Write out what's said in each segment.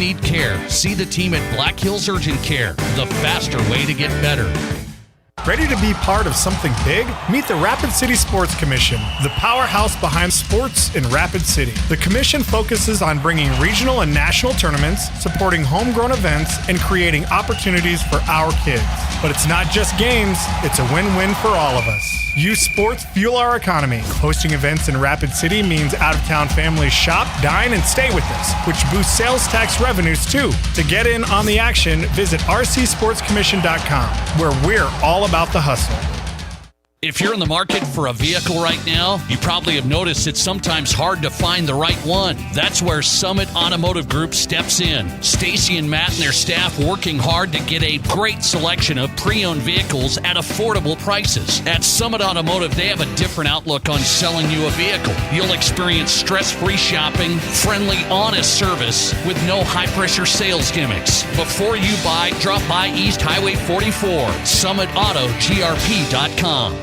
need care, see the team at Black Hills Urgent Care, the faster way to get better. Ready to be part of something big? Meet the Rapid City Sports Commission, the powerhouse behind sports in Rapid City. The commission focuses on bringing regional and national tournaments, supporting homegrown events, and creating opportunities for our kids. But it's not just games, it's a win-win for all of us. Youth sports fuel our economy. Hosting events in Rapid City means out-of-town families shop, dine, and stay with us, which boosts sales tax revenues too. To get in on the action, visit rcsportscommission.com, where we're all about the hustle. If you're in the market for a vehicle right now, you probably have noticed it's sometimes hard to find the right one. That's where Summit Automotive Group steps in. Stacy and Matt and their staff working hard to get a great selection of pre-owned vehicles at affordable prices. At Summit Automotive, they have a different outlook on selling you a vehicle. You'll experience stress-free shopping, friendly, honest service with no high-pressure sales gimmicks. Before you buy, drop by East Highway 44, SummitAutoGRP.com.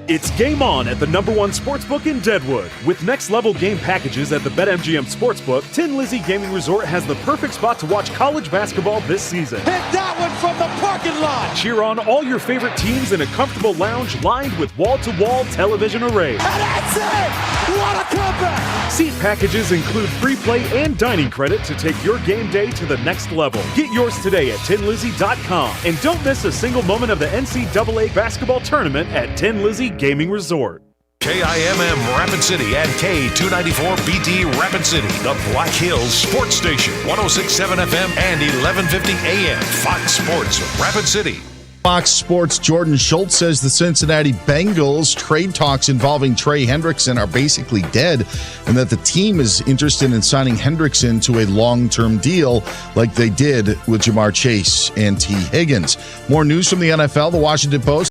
It's game on at the #1 sportsbook in Deadwood. With next-level game packages at the BetMGM Sportsbook, Tin Lizzy Gaming Resort has the perfect spot to watch college basketball this season. Hit that one from the parking lot! Cheer on all your favorite teams in a comfortable lounge lined with wall-to-wall television arrays. And that's it! What a comeback! Seat packages include free play and dining credit to take your game day to the next level. Get yours today at tinlizzy.com. And don't miss a single moment of the NCAA basketball tournament at Tin Lizzy Gaming Resort. KIMM Rapid City and K294BT Rapid City, the Black Hills Sports Station, 106.7 FM and 1150 AM. Fox Sports Rapid City. Fox Sports' Jordan Schultz says the Cincinnati Bengals trade talks involving Trey Hendrickson are basically dead, and that the team is interested in signing Hendrickson to a long-term deal like they did with Jamar Chase and T. Higgins. More news from the NFL. The Washington Post.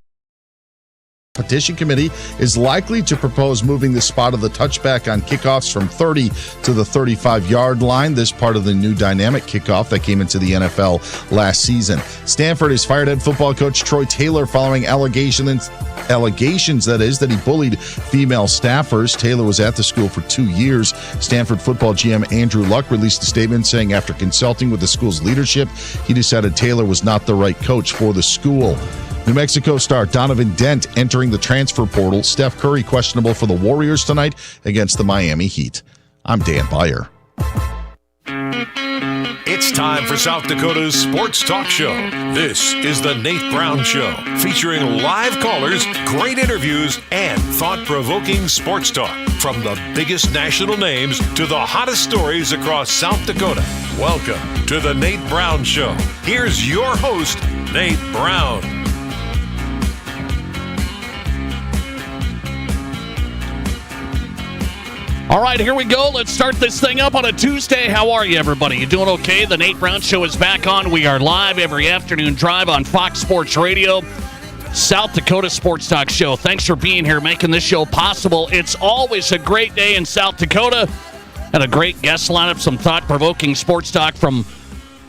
Petition committee is likely to propose moving the spot of the touchback on kickoffs from 30 to the 35-yard line. This part of the new dynamic kickoff that came into the NFL last season. Stanford has fired head football coach Troy Taylor following allegations that he bullied female staffers. Taylor was at the school for 2 years. Stanford football GM Andrew Luck released a statement saying after consulting with the school's leadership, he decided Taylor was not the right coach for the school. New Mexico star Donovan Dent entering the transfer portal. Steph Curry questionable for the Warriors tonight against the Miami Heat. I'm Dan Beyer. It's time for South Dakota's Sports Talk Show. This is the Nate Brown Show, featuring live callers, great interviews, and thought-provoking sports talk. From the biggest national names to the hottest stories across South Dakota. Welcome to the Nate Brown Show. Here's your host, Nate Brown. All right, here we go. Let's start this thing up on a Tuesday. How are you, everybody? You doing okay? The Nate Brown Show is back on. We are live every afternoon drive on Fox Sports Radio, South Dakota Sports Talk Show. Thanks for being here, making this show possible. It's always a great day in South Dakota and a great guest lineup, some thought-provoking sports talk from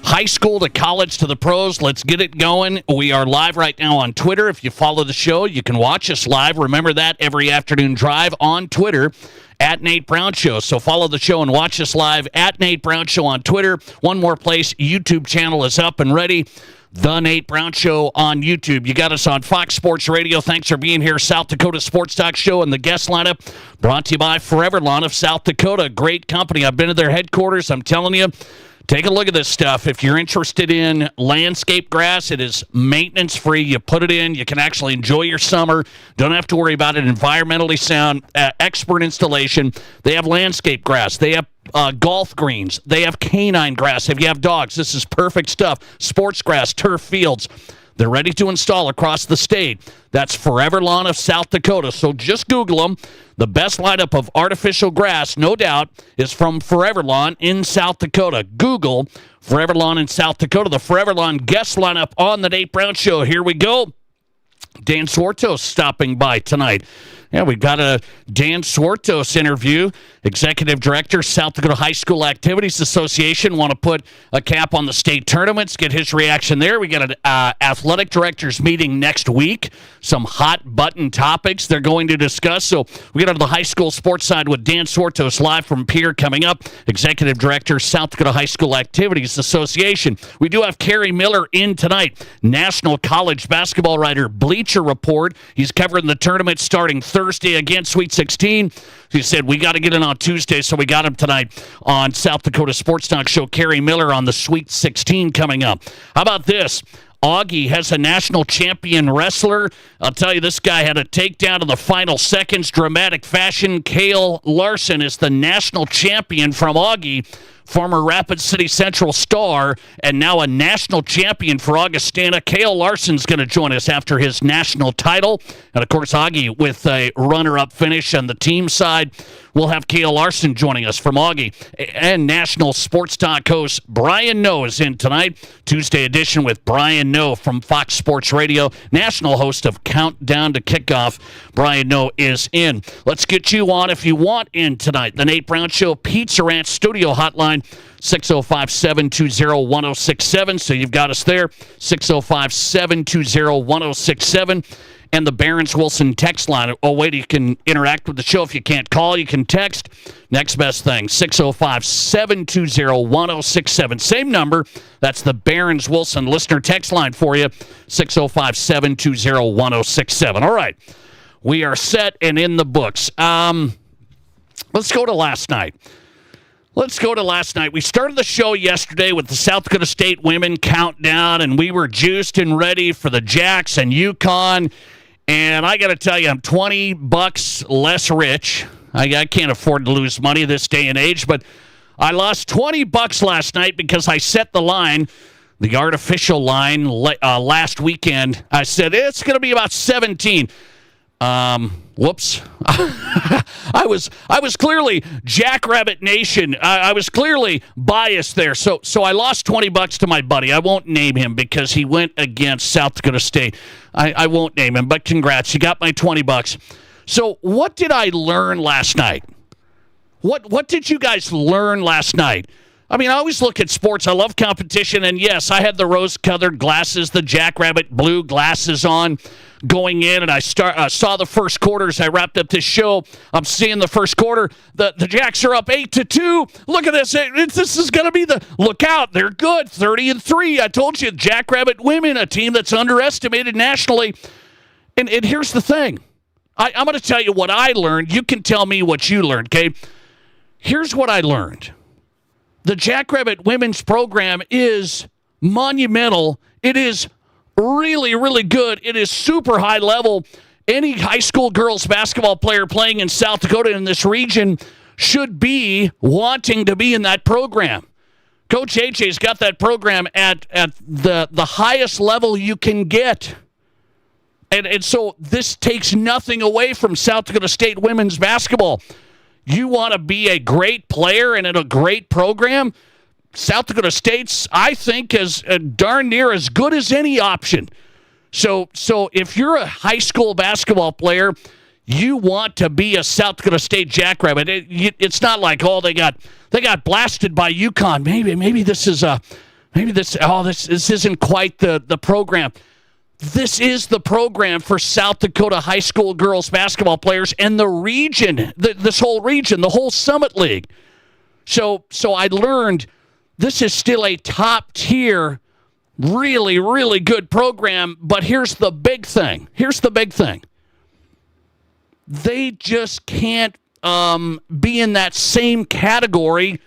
high school to college to the pros. Let's get it going. We are live right now on Twitter. If you follow the show, you can watch us live. Remember that every afternoon drive on Twitter at Nate Brown Show. So follow the show and watch us live at Nate Brown Show on Twitter. One more place, YouTube channel is up and ready. The Nate Brown Show on YouTube. You got us on Fox Sports Radio. Thanks for being here. South Dakota Sports Talk Show and the guest lineup brought to you by Forever Lawn of South Dakota. Great company. I've been to their headquarters. I'm telling you, take a look at this stuff. If you're interested in landscape grass, it is maintenance-free. You put it in. You can actually enjoy your summer. Don't have to worry about it. Environmentally sound, expert installation. They have landscape grass. They have golf greens. They have canine grass. If you have dogs, this is perfect stuff. Sports grass, turf fields. They're ready to install across the state. That's Forever Lawn of South Dakota. So just Google them. The best lineup of artificial grass, no doubt, is from Forever Lawn in South Dakota. Google Forever Lawn in South Dakota. The Forever Lawn guest lineup on the Nate Brown Show. Here we go. Dan Swartos stopping by tonight. Yeah, we got a Dan Swartos interview, Executive Director, South Dakota High School Activities Association. Want to put a cap on the state tournaments, get his reaction there. We got an athletic directors meeting next week. Some hot button topics they're going to discuss. So we get on the high school sports side with Dan Swartos live from Pierre coming up. Executive Director, South Dakota High School Activities Association. We do have Kerry Miller in tonight, national college basketball writer, Bleacher Report. He's covering the tournament starting Thursday against Sweet 16. He said, we got to get in on Tuesday, so we got him tonight on South Dakota Sports Talk Show. Kerry Miller on the Sweet 16 coming up. How about this? Augie has a national champion wrestler. I'll tell you, this guy had a takedown in the final seconds, dramatic fashion. Kale Larson is the national champion from Augie, former Rapid City Central star, and now a national champion for Augustana. Kale Larson's going to join us after his national title. And, of course, Augie with a runner-up finish on the team side. We'll have Kale Larson joining us from Augie. And National Sports Talk host Brian Noe is in tonight. Tuesday edition with Brian Noe from Fox Sports Radio. National host of Countdown to Kickoff. Brian Noe is in. Let's get you on if you want in tonight. The Nate Brown Show Pizza Ranch Studio Hotline. 605-720-1067. So you've got us there. 605-720-1067. And the Barron's Wilson text line. Oh, wait, you can interact with the show. If you can't call, you can text. Next best thing, 605-720-1067. Same number. That's the Barron's Wilson listener text line for you, 605-720-1067. All right. We are set and in the books. Let's go to last night. We started the show yesterday with the South Dakota State women countdown, and we were juiced and ready for the Jacks and UConn. And I got to tell you, I'm $20 less rich. I can't afford to lose money this day and age, but I lost $20 last night because I set the line, the artificial line, last weekend. I said it's going to be about 17. Whoops. I was clearly Jackrabbit Nation. I was clearly biased there. So I lost $20 to my buddy. I won't name him because he went against South Dakota State. I won't name him, but congrats. You got my $20. So what did I learn last night? What did you guys learn last night? I mean, I always look at sports. I love competition, and yes, I had the rose-colored glasses, the Jackrabbit blue glasses on going in, and I saw the first quarter as I wrapped up this show. I'm seeing the first quarter. The Jacks are up 8-2. Look at this. This is going to be the look out. They're good, 30-3. I told you, Jackrabbit women, a team that's underestimated nationally. And here's the thing. I'm going to tell you what I learned. You can tell me what you learned, okay? Here's what I learned. The Jackrabbit women's program is monumental. It is really, really good. It is super high level. Any high school girls basketball player playing in South Dakota in this region should be wanting to be in that program. Coach AJ's got that program at the highest level you can get. And so this takes nothing away from South Dakota State women's basketball. You want to be a great player and in a great program? South Dakota State's, I think, is darn near as good as any option. So if you're a high school basketball player, you want to be a South Dakota State Jackrabbit. It's not like, oh, they got blasted by UConn. Maybe this isn't quite the program. This is the program for South Dakota high school girls basketball players and the region, this whole region, the whole Summit League. So I learned this is still a top tier, really, really good program. But here's the big thing. They just can't be in that same category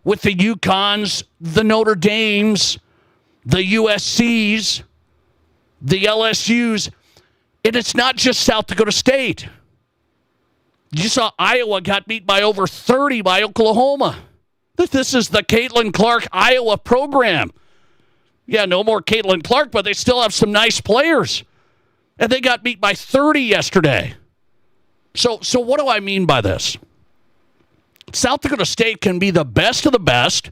with the UConns, the Notre Dames, the USCs, the LSUs, and it's not just South Dakota State. You saw Iowa got beat by over 30 by Oklahoma. This is the Caitlin Clark Iowa program. Yeah, no more Caitlin Clark, but they still have some nice players. And they got beat by 30 yesterday. So what do I mean by this? South Dakota State can be the best of the best,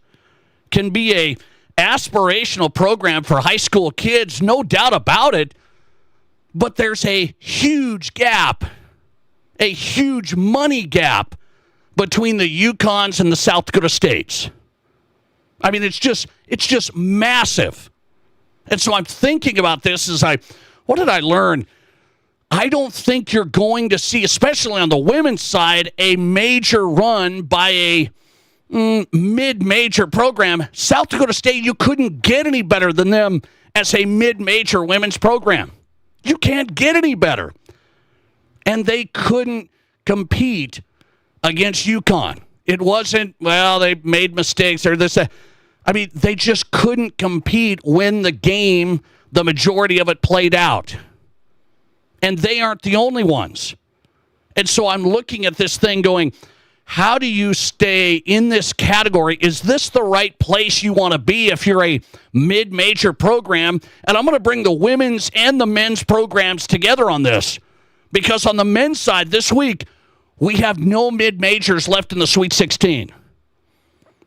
can be a aspirational program for high school kids, no doubt about it, but there's a huge gap a huge money gap between the UConns and the South Dakota States. I mean, it's just massive. And so I'm thinking about this what did I learn? I don't think you're going to see, especially on the women's side, a major run by a mid-major program. South Dakota State, you couldn't get any better than them as a mid-major women's program. You can't get any better. And they couldn't compete against UConn. It wasn't, well, they made mistakes or this. I mean, they just couldn't compete when the game, the majority of it played out. And they aren't the only ones. And so I'm looking at this thing going, how do you stay in this category? Is this the right place you want to be if you're a mid-major program? And I'm going to bring the women's and the men's programs together on this. Because on the men's side this week, we have no mid-majors left in the Sweet 16.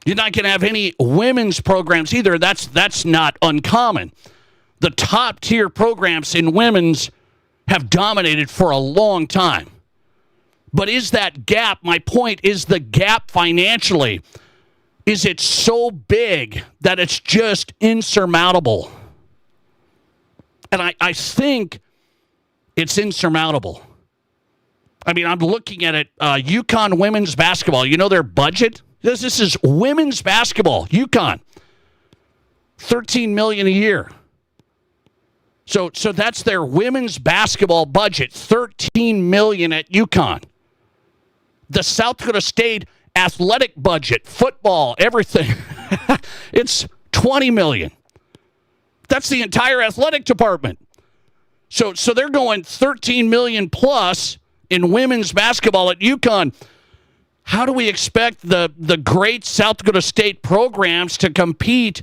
You're not going to have any women's programs either. That's not uncommon. The top-tier programs in women's have dominated for a long time. But is that gap, my point, is the gap financially, is it so big that it's just insurmountable? And I think it's insurmountable. I mean, I'm looking at it, UConn women's basketball. You know their budget? This is women's basketball, UConn. $13 million a year. So that's their women's basketball budget, $13 million at UConn. The South Dakota State athletic budget, football, everything, it's $20 million. That's the entire athletic department. So they're going $13 million plus in women's basketball at UConn. How do we expect the great South Dakota State programs to compete?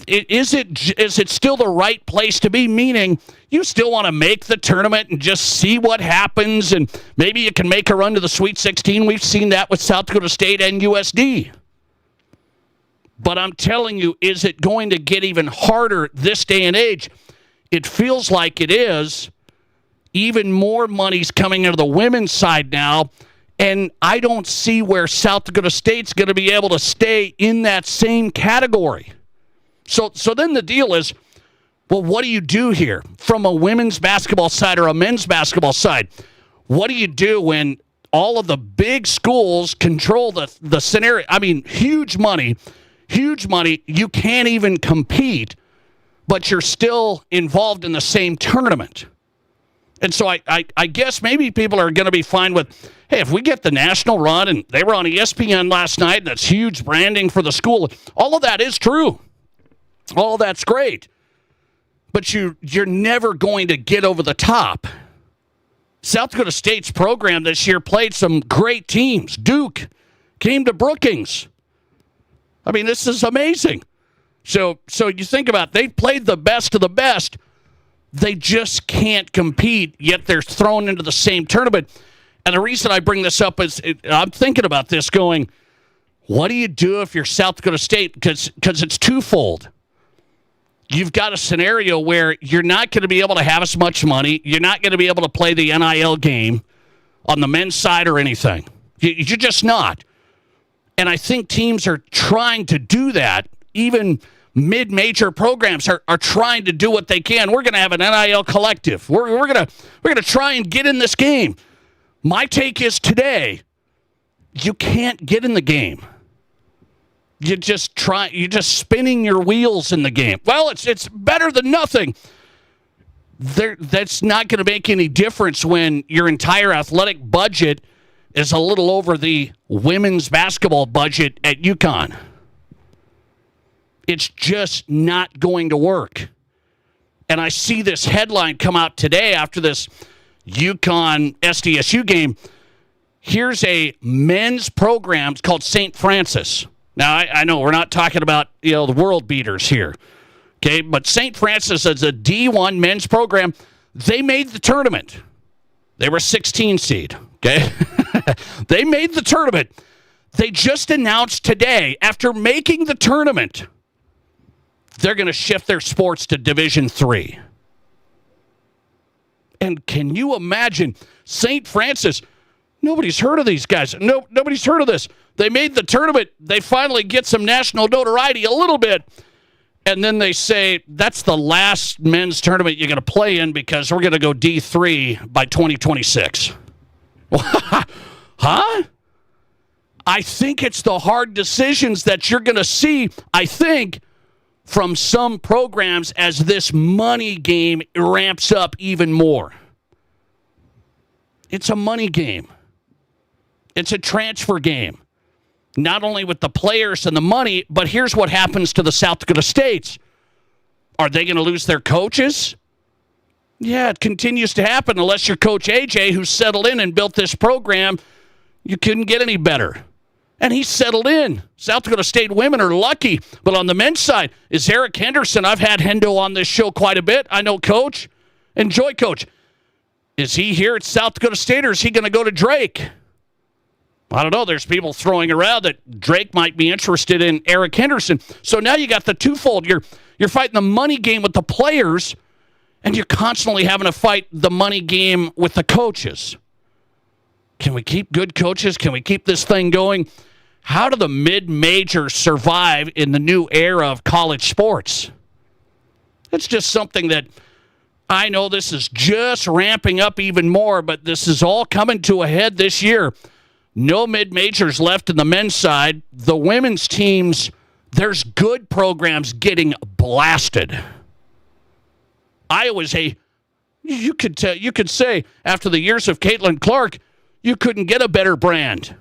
Is it still the right place to be? Meaning, you still want to make the tournament and just see what happens, and maybe you can make a run to the Sweet 16. We've seen that with South Dakota State and USD. But I'm telling you, is it going to get even harder this day and age? It feels like it is. Even more money's coming into the women's side now, and I don't see where South Dakota State's going to be able to stay in that same category. So then the deal is, well, what do you do here from a women's basketball side or a men's basketball side? What do you do when all of the big schools control the scenario? I mean, huge money. You can't even compete, but you're still involved in the same tournament. And so I guess maybe people are going to be fine with, hey, if we get the national run, and they were on ESPN last night, and that's huge branding for the school. All of that is true. All that's great. But you're never going to get over the top. South Dakota State's program this year played some great teams. Duke came to Brookings. I mean, this is amazing. So you think about it, they've played the best of the best. They just can't compete, yet they're thrown into the same tournament. And the reason I bring this up is I'm thinking about this going, what do you do if you're South Dakota State? Because it's twofold. You've got a scenario where you're not going to be able to have as much money. You're not going to be able to play the NIL game on the men's side or anything. You're just not. And I think teams are trying to do that. Even mid-major programs are trying to do what they can. We're going to have an NIL collective. We're going to try and get in this game. My take is today, you can't get in the game. You're just spinning your wheels in the game. Well, it's better than nothing. That's not going to make any difference when your entire athletic budget is a little over the women's basketball budget at UConn. It's just not going to work. And I see this headline come out today after this UConn SDSU game. Here's a men's program called St. Francis. Now, I know we're not talking about, the world beaters here, okay? But St. Francis is a D1 men's program. They made the tournament. They were 16 seed, okay? They made the tournament. They just announced today, after making the tournament, they're going to shift their sports to Division III. And can you imagine St. Francis? Nobody's heard of these guys. Nobody's heard of this. They made the tournament. They finally get some national notoriety a little bit. And then they say, that's the last men's tournament you're going to play in because we're going to go D3 by 2026. Huh? I think it's the hard decisions that you're going to see, I think, from some programs as this money game ramps up even more. It's a money game. It's a transfer game. Not only with the players and the money, but here's what happens to the South Dakota States. Are they going to lose their coaches? Yeah, it continues to happen unless you're Coach AJ, who's settled in and built this program. You couldn't get any better. And he's settled in. South Dakota State women are lucky. But on the men's side, is Eric Henderson. I've had Hendo on this show quite a bit. I know Coach. Enjoy Coach. Is he here at South Dakota State or is he going to go to Drake? I don't know. There's people throwing around that Drake might be interested in Eric Henderson. So now you got the twofold. You're fighting the money game with the players, and you're constantly having to fight the money game with the coaches. Can we keep good coaches? Can we keep this thing going? How do the mid-majors survive in the new era of college sports? It's just something that I know this is just ramping up even more, but this is all coming to a head this year. No mid-majors left in the men's side. The women's teams, there's good programs getting blasted. Iowa's you could say after the years of Caitlin Clark, you couldn't get a better brand.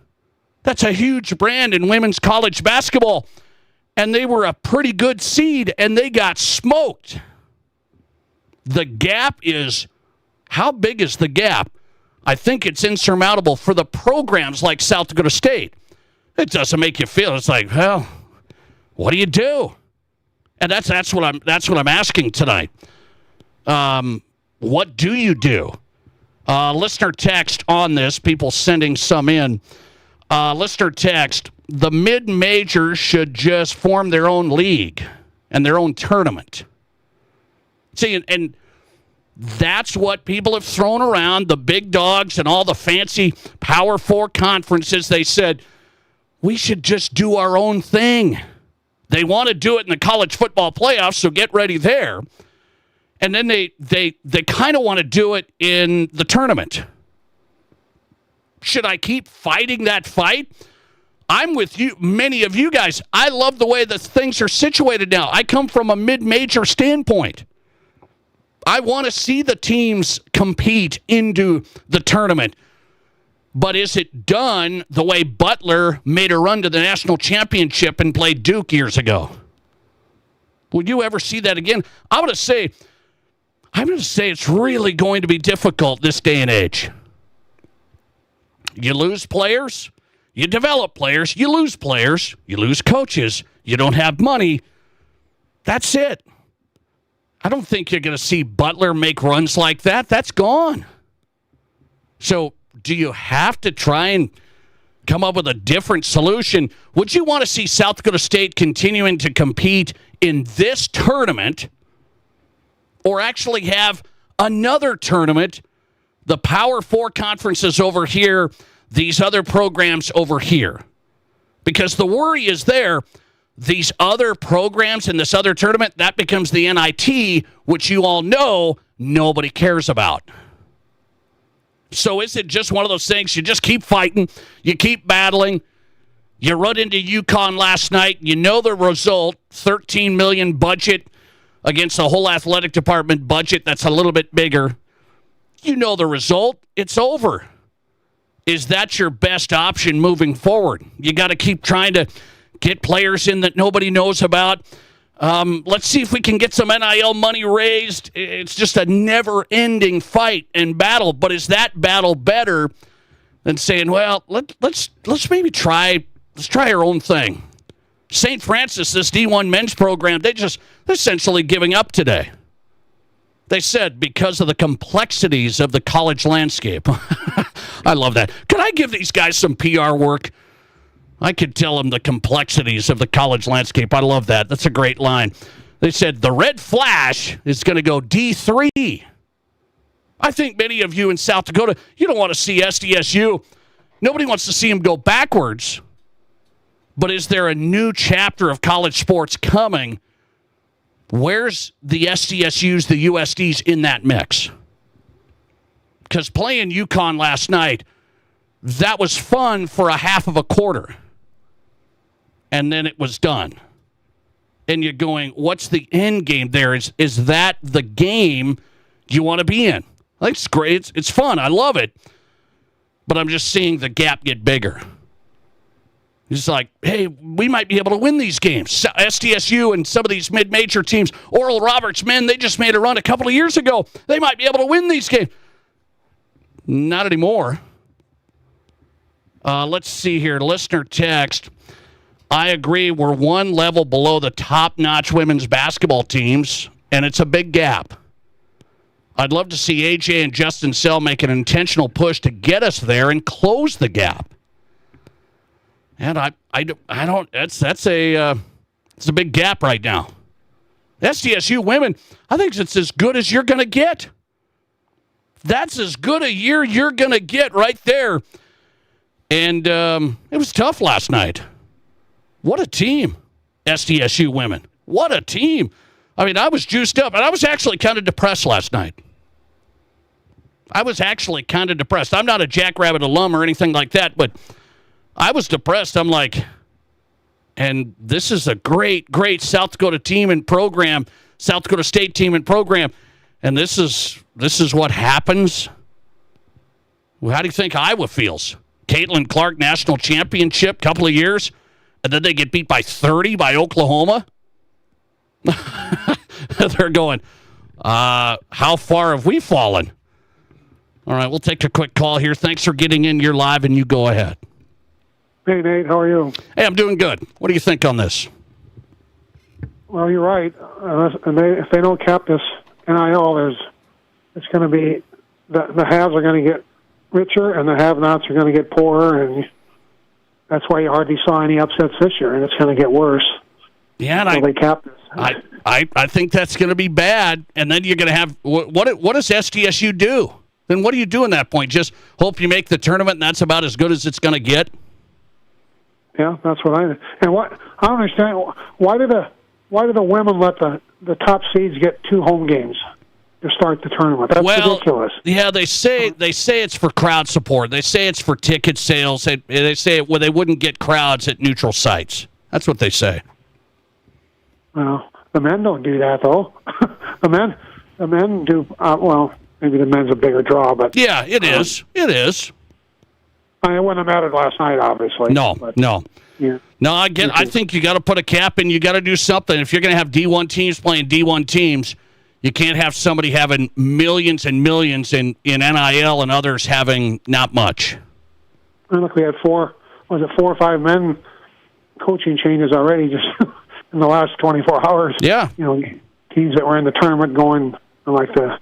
That's a huge brand in women's college basketball. And they were a pretty good seed, and they got smoked. The gap is, how big is the gap? I think it's insurmountable for the programs like South Dakota State. It doesn't make you feel, it's like, well, what do you do? And that's what I'm asking tonight. What do you do? Listener text on this, people sending some in. Listener text, the mid-majors should just form their own league and their own tournament. See, and that's what people have thrown around, the big dogs and all the fancy Power 4 conferences. They said, we should just do our own thing. They want to do it in the college football playoffs, so get ready there. And then they kind of want to do it in the tournament. Should I keep fighting that fight? I'm with you, many of you guys. I love the way that things are situated now. I come from a mid-major standpoint. I want to see the teams compete into the tournament. But is it done the way Butler made a run to the national championship and played Duke years ago? Will you ever see that again? I'm going to say it's really going to be difficult this day and age. You lose players, you develop players, you lose coaches, you don't have money. That's it. I don't think you're going to see Butler make runs like that. That's gone. So do you have to try and come up with a different solution? Would you want to see South Dakota State continuing to compete in this tournament or actually have another tournament, the Power 4 conferences over here, these other programs over here? Because the worry is there. These other programs in this other tournament, that becomes the NIT, which you all know nobody cares about. So is it just one of those things, you just keep fighting, you keep battling, you run into UConn last night, you know the result, $13 million budget against the whole athletic department budget that's a little bit bigger. You know the result, it's over. Is that your best option moving forward? You got to keep trying to get players in that nobody knows about. Let's see if we can get some NIL money raised. It's just a never-ending fight and battle. But is that battle better than saying, well, let's maybe try our own thing? St. Francis, this D1 men's program, they're essentially giving up today. They said because of the complexities of the college landscape. I love that. Could I give these guys some PR work? I could tell them the complexities of the college landscape. I love that. That's a great line. They said the Red Flash is going to go D3. I think many of you in South Dakota, you don't want to see SDSU. Nobody wants to see them go backwards. But is there a new chapter of college sports coming? Where's the SDSUs, the USDs in that mix? Because playing UConn last night, that was fun for a half of a quarter. And then it was done. And you're going, what's the end game there? Is that the game you want to be in? I think it's great. It's fun. I love it. But I'm just seeing the gap get bigger. It's like, hey, we might be able to win these games. SDSU and some of these mid-major teams, Oral Roberts men, they just made a run a couple of years ago. They might be able to win these games. Not anymore. Let's see here. Listener text. I agree. We're one level below the top-notch women's basketball teams, and it's a big gap. I'd love to see AJ and Justin Sell make an intentional push to get us there and close the gap. And I don't. It's a big gap right now. SDSU women, I think it's as good as you're going to get. That's as good a year you're going to get right there. And it was tough last night. What a team, SDSU women. What a team. I mean, I was juiced up, and I was actually kind of depressed last night. I'm not a Jackrabbit alum or anything like that, but I was depressed. I'm like, and this is a great, great South Dakota team and program, South Dakota State team and program, and this is what happens. Well, how do you think Iowa feels? Caitlin Clark national championship, couple of years, and then they get beat by 30 by Oklahoma. They're going, how far have we fallen? All right, we'll take a quick call here. Thanks for getting in. You're live, and you go ahead. Hey, Nate, how are you? Hey, I'm doing good. What do you think on this? Well, you're right. If they don't cap this NIL, it's going to be the haves are going to get richer and the have-nots are going to get poorer, and that's why you hardly saw any upsets this year, and it's going to get worse. Yeah, and they cap this. I think that's going to be bad, and then you're going to have what does SDSU do? Then what do you do in that point? Just hope you make the tournament, and that's about as good as it's going to get. Yeah, that's what I don't understand. Why do the women let the top seeds get 2 home games to start the tournament? That's ridiculous. Yeah, they say it's for crowd support. They say it's for ticket sales. They say they wouldn't get crowds at neutral sites. That's what they say. Well, the men don't do that though. the men do. Well, maybe the men's a bigger draw, but yeah, it is. It is. It wouldn't have mattered last night, obviously. No. Yeah. No, I think you got to put a cap in. You got to do something. If you're going to have D1 teams playing D1 teams, you can't have somebody having millions and millions in NIL and others having not much. And look, we had 4 or 5 men coaching changes already just in the last 24 hours. Yeah. Teams that were in the tournament going, like the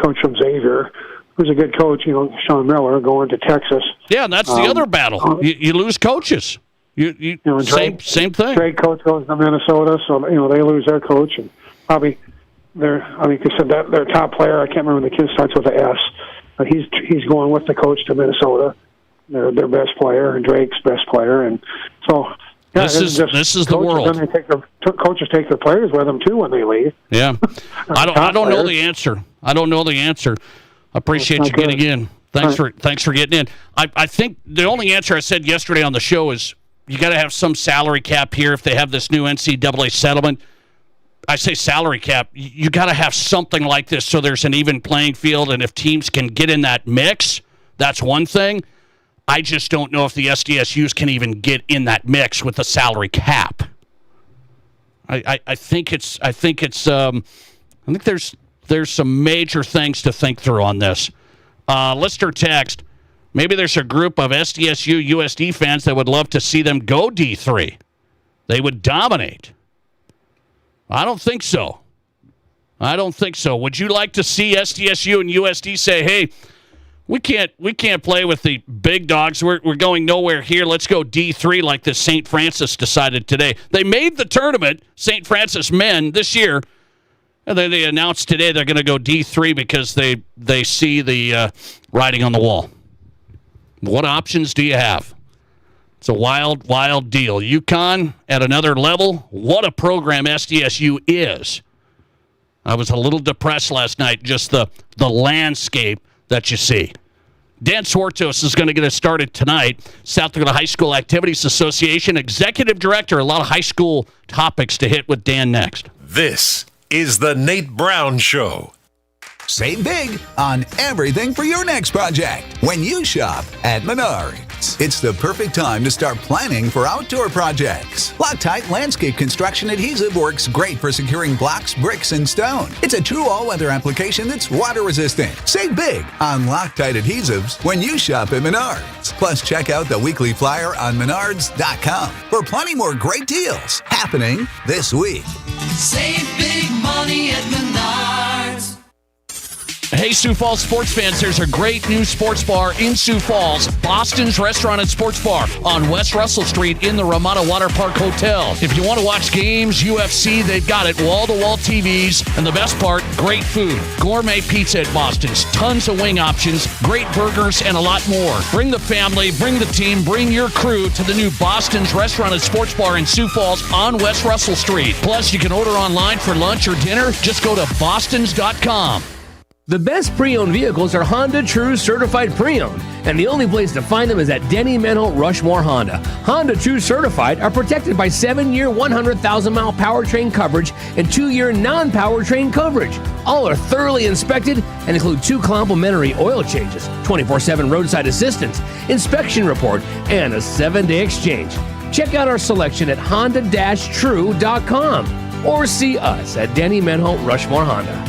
coach from Xavier, who's a good coach, Sean Miller, going to Texas. Yeah, and that's the other battle. You lose coaches. Drake, same thing. Drake coach goes to Minnesota, so they lose their coach, and probably their top player. I can't remember the kid starts with an S, but he's going with the coach to Minnesota. Their best player and Drake's best player, and so yeah, this is the world. Coaches take their players with them too when they leave. Yeah, I don't know the answer. I don't know the answer. I appreciate you getting in. Thanks for getting in. I think the only answer I said yesterday on the show is you got to have some salary cap here if they have this new NCAA settlement. I say salary cap. You got to have something like this so there's an even playing field, and if teams can get in that mix, that's one thing. I just don't know if the SDSUs can even get in that mix with the salary cap. I think there's some major things to think through on this. Listener text, maybe there's a group of SDSU USD fans that would love to see them go D3. They would dominate. I don't think so. Would you like to see SDSU and USD say, hey, we can't play with the big dogs. We're going nowhere here. Let's go D3 like the St. Francis decided today. They made the tournament, St. Francis men, this year, And then they announced today they're going to go D3 because they see the writing on the wall. What options do you have? It's a wild, wild deal. UConn at another level. What a program SDSU is. I was a little depressed last night, just the landscape that you see. Dan Swartos is going to get us started tonight. South Dakota High School Activities Association Executive Director. A lot of high school topics to hit with Dan next. This is the Nate Brown Show. Save big on everything for your next project when you shop at Menards. It's the perfect time to start planning for outdoor projects. Loctite Landscape Construction Adhesive works great for securing blocks, bricks, and stone. It's a true all-weather application that's water resistant. Save big on Loctite adhesives when you shop at Menards. Plus, check out the weekly flyer on Menards.com for plenty more great deals happening this week. Save big money at Menards. Hey, Sioux Falls sports fans, there's a great new sports bar in Sioux Falls, Boston's Restaurant and Sports Bar on West Russell Street in the Ramada Water Park Hotel. If you want to watch games, UFC, they've got it, wall-to-wall TVs, and the best part, great food. Gourmet pizza at Boston's, tons of wing options, great burgers, and a lot more. Bring the family, bring the team, bring your crew to the new Boston's Restaurant and Sports Bar in Sioux Falls on West Russell Street. Plus, you can order online for lunch or dinner. Just go to bostons.com. The best pre-owned vehicles are Honda True Certified Pre-Owned, and the only place to find them is at Denny Menholt Rushmore Honda. Honda True Certified are protected by 7-year, 100,000-mile powertrain coverage and 2-year non-powertrain coverage. All are thoroughly inspected and include 2 complimentary oil changes, 24/7 roadside assistance, inspection report, and a 7-day exchange. Check out our selection at honda-true.com or see us at Denny Menholt Rushmore Honda.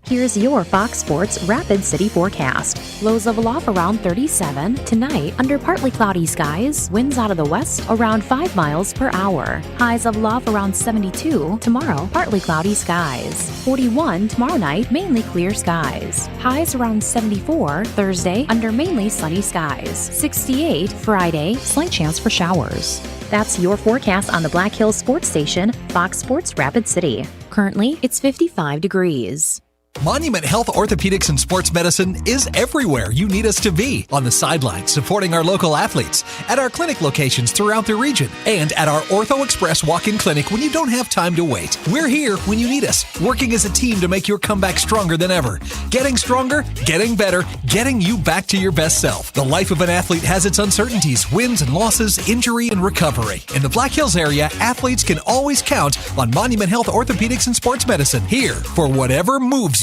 Here's your Fox Sports Rapid City forecast. Lows level off around 37. Tonight, under partly cloudy skies. Winds out of the west around 5 miles per hour. Highs level off around 72. Tomorrow, partly cloudy skies. 41 tomorrow night, mainly clear skies. Highs around 74. Thursday, under mainly sunny skies. 68 Friday, slight chance for showers. That's your forecast on the Black Hills Sports Station, Fox Sports Rapid City. Currently, it's 55 degrees. Monument Health Orthopedics and Sports Medicine is everywhere you need us to be. On the sidelines, supporting our local athletes, at our clinic locations throughout the region, and at our Ortho Express walk-in clinic when you don't have time to wait. We're here when you need us, working as a team to make your comeback stronger than ever. Getting stronger, getting better, getting you back to your best self. The life of an athlete has its uncertainties, wins and losses, injury and recovery. In the Black Hills area, athletes can always count on Monument Health Orthopedics and Sports Medicine, here for whatever moves you.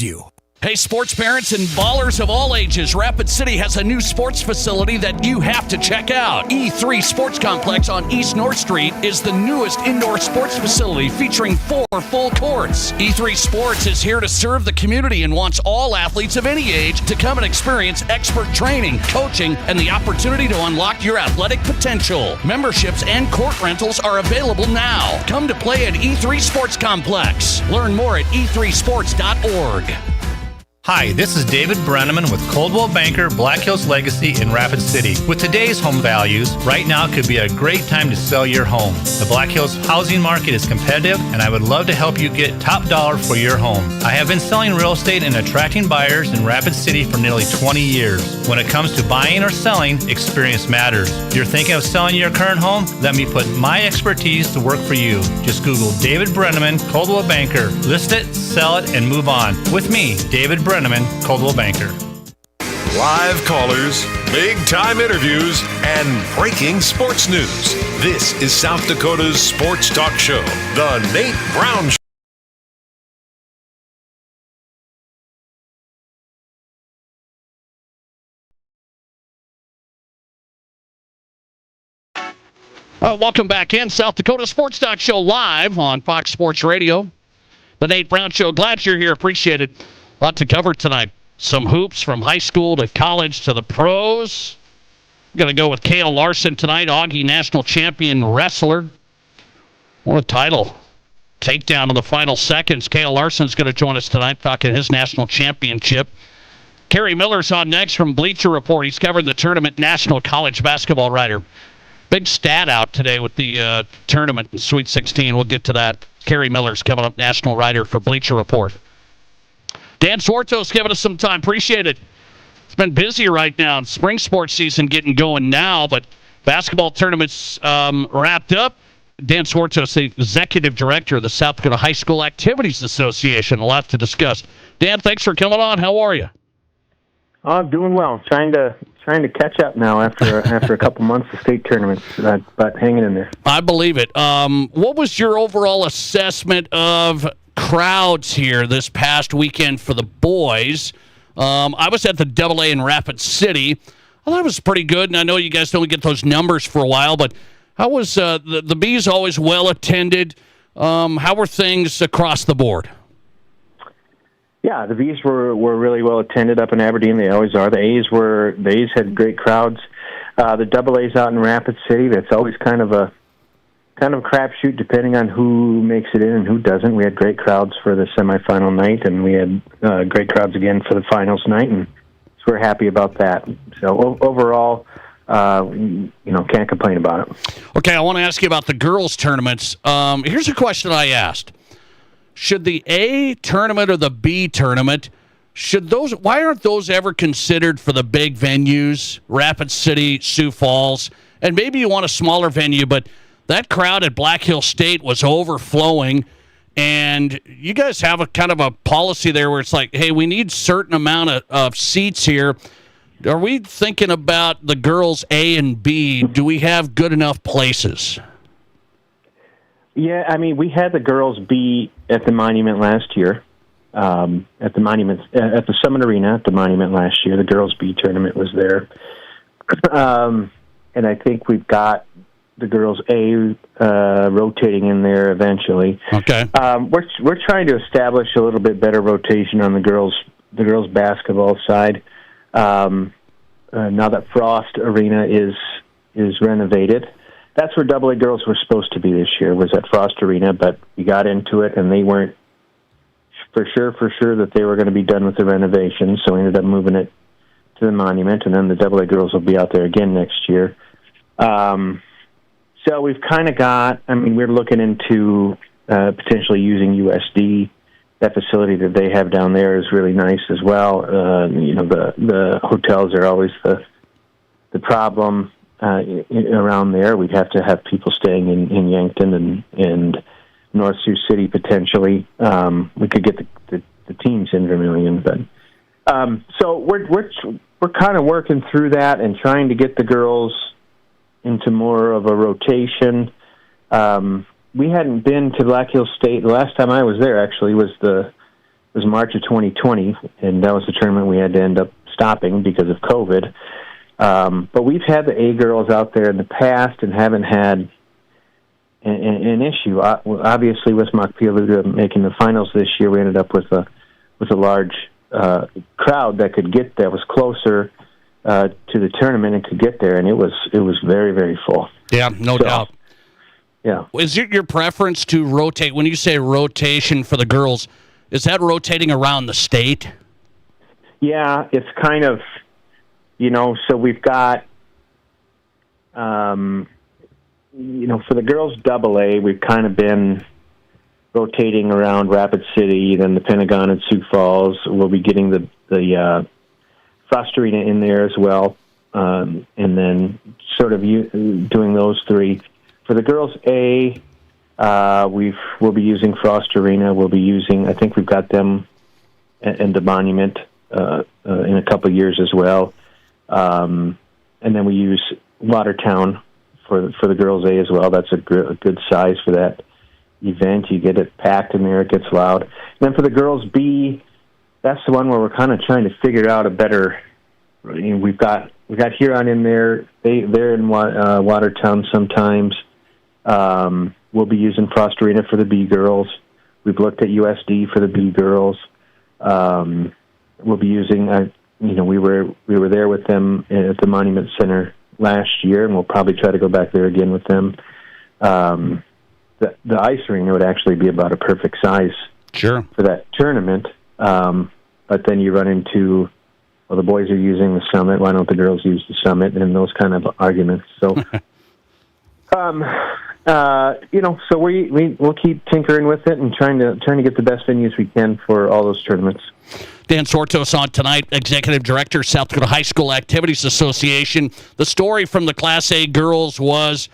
Hey, sports parents and ballers of all ages, Rapid City has a new sports facility that you have to check out. E3 Sports Complex on East North Street is the newest indoor sports facility featuring 4 full courts. E3 Sports is here to serve the community and wants all athletes of any age to come and experience expert training, coaching, and the opportunity to unlock your athletic potential. Memberships and court rentals are available now. Come to play at E3 Sports Complex. Learn more at e3sports.org. Hi, this is David Brenneman with Coldwell Banker Black Hills Legacy in Rapid City. With today's home values, right now could be a great time to sell your home. The Black Hills housing market is competitive, and I would love to help you get top dollar for your home. I have been selling real estate and attracting buyers in Rapid City for nearly 20 years. When it comes to buying or selling, experience matters. If you're thinking of selling your current home, let me put my expertise to work for you. Just Google David Brenneman, Coldwell Banker. List it, sell it, and move on. With me, David Brenneman, Coldwell Banker. Live callers, big-time interviews, and breaking sports news. This is South Dakota's sports talk show, The Nate Brown Show. Welcome back in. South Dakota Sports Talk Show live on Fox Sports Radio. The Nate Brown Show. Glad you're here. Appreciate it. A lot to cover tonight. Some hoops from high school to college to the pros. We're going to go with Kale Larson tonight, Augie National Champion wrestler. What a title. Takedown in the final seconds. Kale Larson's going to join us tonight talking his national championship. Kerry Miller's on next from Bleacher Report. He's covering the tournament, national college basketball writer. Big stat out today with the tournament in Sweet 16. We'll get to that. Kerry Miller's coming up, national writer for Bleacher Report. Dan Swartos giving us some time. Appreciate it. It's been busy right now. Spring sports season getting going now, but basketball tournaments wrapped up. Dan Swartos, the executive director of the South Dakota High School Activities Association. A lot to discuss. Dan, thanks for coming on. How are you? I'm doing well. Trying to catch up now after a couple months of state tournaments, but hanging in there. I believe it. What was your overall assessment of crowds here this past weekend for the boys? I was at the AA in Rapid City. I thought it was pretty good, and I know you guys don't get those numbers for a while, but how was the B's always well attended? How were things across the board? Yeah, the B's were really well attended up in Aberdeen. They always are. The A's had great crowds. The AA's out in Rapid City. That's always kind of a crapshoot depending on who makes it in and who doesn't. We had great crowds for the semifinal night, and we had great crowds again for the finals night, and so we're happy about that. So overall, can't complain about it. Okay, I want to ask you about the girls' tournaments. Here's a question I asked. Should the A tournament or the B tournament, why aren't those ever considered for the big venues, Rapid City, Sioux Falls, and maybe you want a smaller venue, but that crowd at Black Hill State was overflowing, and you guys have a kind of a policy there where it's like, hey, we need certain amount of seats here. Are we thinking about the girls A and B? Do we have good enough places? Yeah, I mean, we had the girls B at the Monument last year, at the Summit Arena at the Monument last year. The girls B tournament was there. And I think we've got the girls A rotating in there eventually. Okay. We're trying to establish a little bit better rotation on the girls basketball side. Now that Frost Arena is renovated. That's where AA girls were supposed to be this year, was at Frost Arena, but we got into it, and they weren't for sure that they were going to be done with the renovation, so we ended up moving it to the Monument, and then the AA girls will be out there again next year. So we've kind of we're looking into potentially using USD. That facility that they have down there is really nice as well. The hotels are always the problem. Around there, we'd have to have people staying in Yankton and North Sioux City potentially. We could get the teams in Vermilion, but so we're kind of working through that and trying to get the girls into more of a rotation. We hadn't been to Black Hills State. The last time I was there actually was March of 2020, and that was the tournament we had to end up stopping because of COVID. But we've had the A girls out there in the past and haven't had an issue. Obviously, with Montpelier making the finals this year, we ended up with a large crowd that was closer to the tournament and could get there, and it was very, very full. Yeah, no doubt. Yeah. Is it your preference to rotate? When you say rotation for the girls, is that rotating around the state? Yeah, it's kind of. So we've got, for the girls AA, we've kind of been rotating around Rapid City, then the Pentagon and Sioux Falls. We'll be getting the Frost Arena in there as well, and then sort of doing those three. For the girls A, we'll be using Frost Arena. I think we've got them in the Monument in a couple of years as well. And then we use Watertown for the girls A as well. That's a good size for that event. You get it packed in there; it gets loud. And then for the girls B, that's the one where we're kind of trying to figure out a better. We've got Huron in there. They're in Watertown sometimes. We'll be using Frost Arena for the B girls. We've looked at USD for the B girls. We'll be using. We were there with them at the Monument Center last year, and we'll probably try to go back there again with them. The ice arena would actually be about a perfect size for that tournament. But then you run into, well, the boys are using the Summit. Why don't the girls use the Summit? And those kind of arguments. So, So we'll keep tinkering with it and trying to get the best venues we can for all those tournaments. Dan Sortos on tonight, Executive Director, South Dakota High School Activities Association. The story from the Class A girls was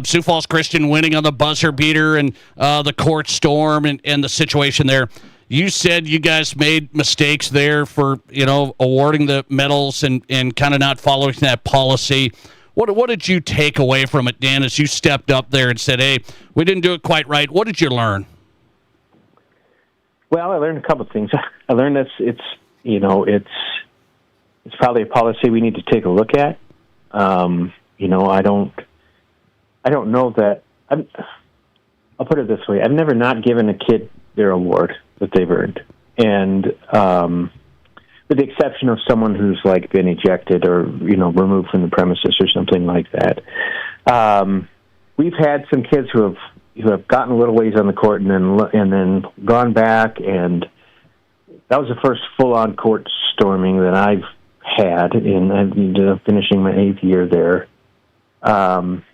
Sioux Falls Christian winning on the buzzer beater and the court storm and the situation there. You said you guys made mistakes there for, awarding the medals and kind of not following that policy. What did you take away from it, Dan, as you stepped up there and said, hey, we didn't do it quite right? What did you learn? Well, I learned a couple of things. I learned that it's probably a policy we need to take a look at. I don't know that. I'll put it this way: I've never not given a kid their award that they've earned, and with the exception of someone who's like been ejected or removed from the premises or something like that. We've had some kids who have gotten a little ways on the court and then gone back, and that was the first full-on court storming that I've had in finishing my 8th year there. And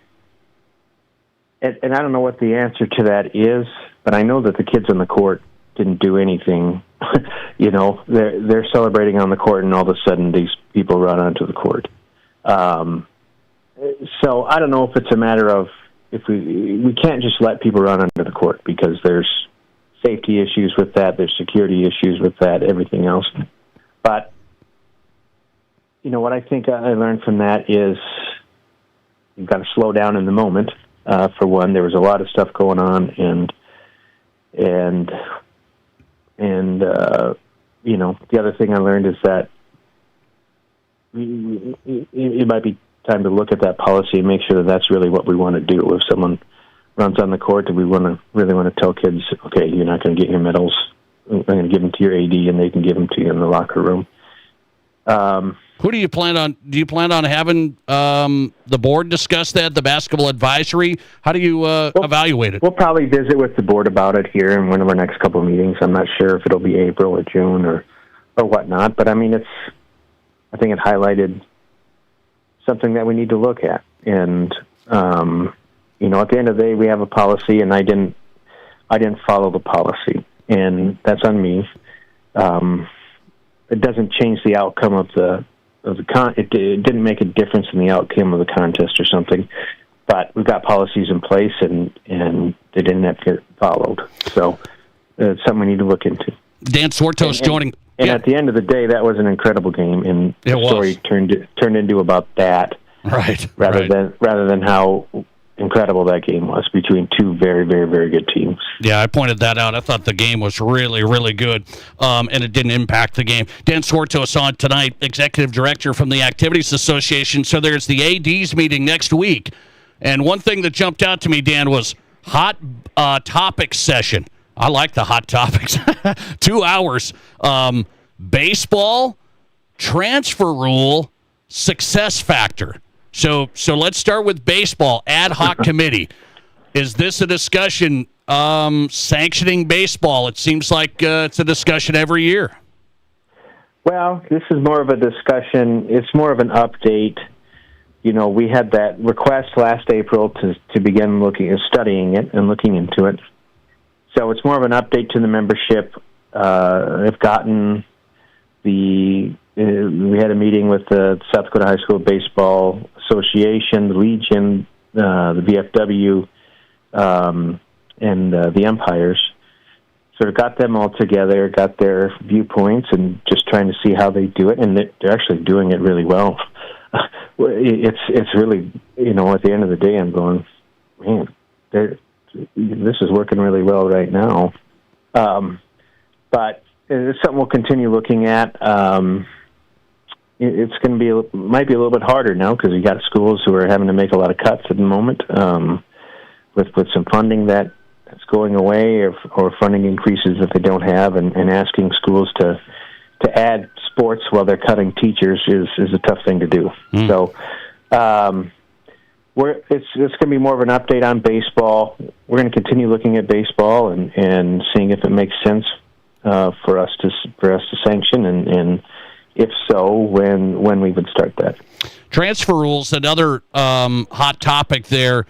I don't know what the answer to that is, but I know that the kids on the court didn't do anything. They're celebrating on the court, and all of a sudden these people run onto the court. So I don't know if it's a matter of if we can't just let people run onto the court because there's safety issues with that, there's security issues with that, everything else. But what I think I learned from that is you've got to slow down in the moment. For one, there was a lot of stuff going on, and the other thing I learned is that it might be time to look at that policy and make sure that that's really what we want to do. If someone runs on the court, do we really want to tell kids, okay, you're not going to get your medals. I'm going to give them to your AD, and they can give them to you in the locker room. Who do you plan on? Do you plan on having the board discuss that, the basketball advisory? How do you evaluate it? We'll probably visit with the board about it here in one of our next couple of meetings. I'm not sure if it'll be April or June or whatnot, but I think it highlighted something that we need to look at. And at the end of the day, we have a policy, and I didn't follow the policy, and that's on me. It doesn't change the outcome of the it didn't make a difference in the outcome of the contest or something, but we've got policies in place, and they didn't have to get followed. So it's something we need to look into. Dan Sortos joining. And at the end of the day, that was an incredible game, and the story turned into about that, right? Rather than how incredible that game was between two very, very, very good teams. Yeah, I pointed that out. I thought the game was really, really good, and it didn't impact the game. Dan Sortos on tonight, Executive Director from the Activities Association. So there's the ADs meeting next week, and one thing that jumped out to me, Dan, was hot topic session. I like the hot topics. 2 hours. Baseball, transfer rule, success factor. So let's start with baseball. Ad hoc committee. Is this a discussion sanctioning baseball? It seems like it's a discussion every year. Well, this is more of a discussion. It's more of an update. We had that request last April to begin studying it and looking into it. So it's more of an update to the membership. I've gotten we had a meeting with the South Dakota High School Baseball Association, the Legion, the VFW, and the umpires. Sort of got them all together, got their viewpoints, and just trying to see how they do it. And they're actually doing it really well. It's really, at the end of the day, I'm going, man, this is working really well right now. But it's something we'll continue looking at. It's going to might be a little bit harder now because we got schools who are having to make a lot of cuts at the moment with some funding that's going away or funding increases that they don't have, and asking schools to add sports while they're cutting teachers is a tough thing to do. So it's going to be more of an update on baseball. We're going to continue looking at baseball and seeing if it makes sense for us to sanction, and if so, when we would start that. Transfer rules, another hot topic there.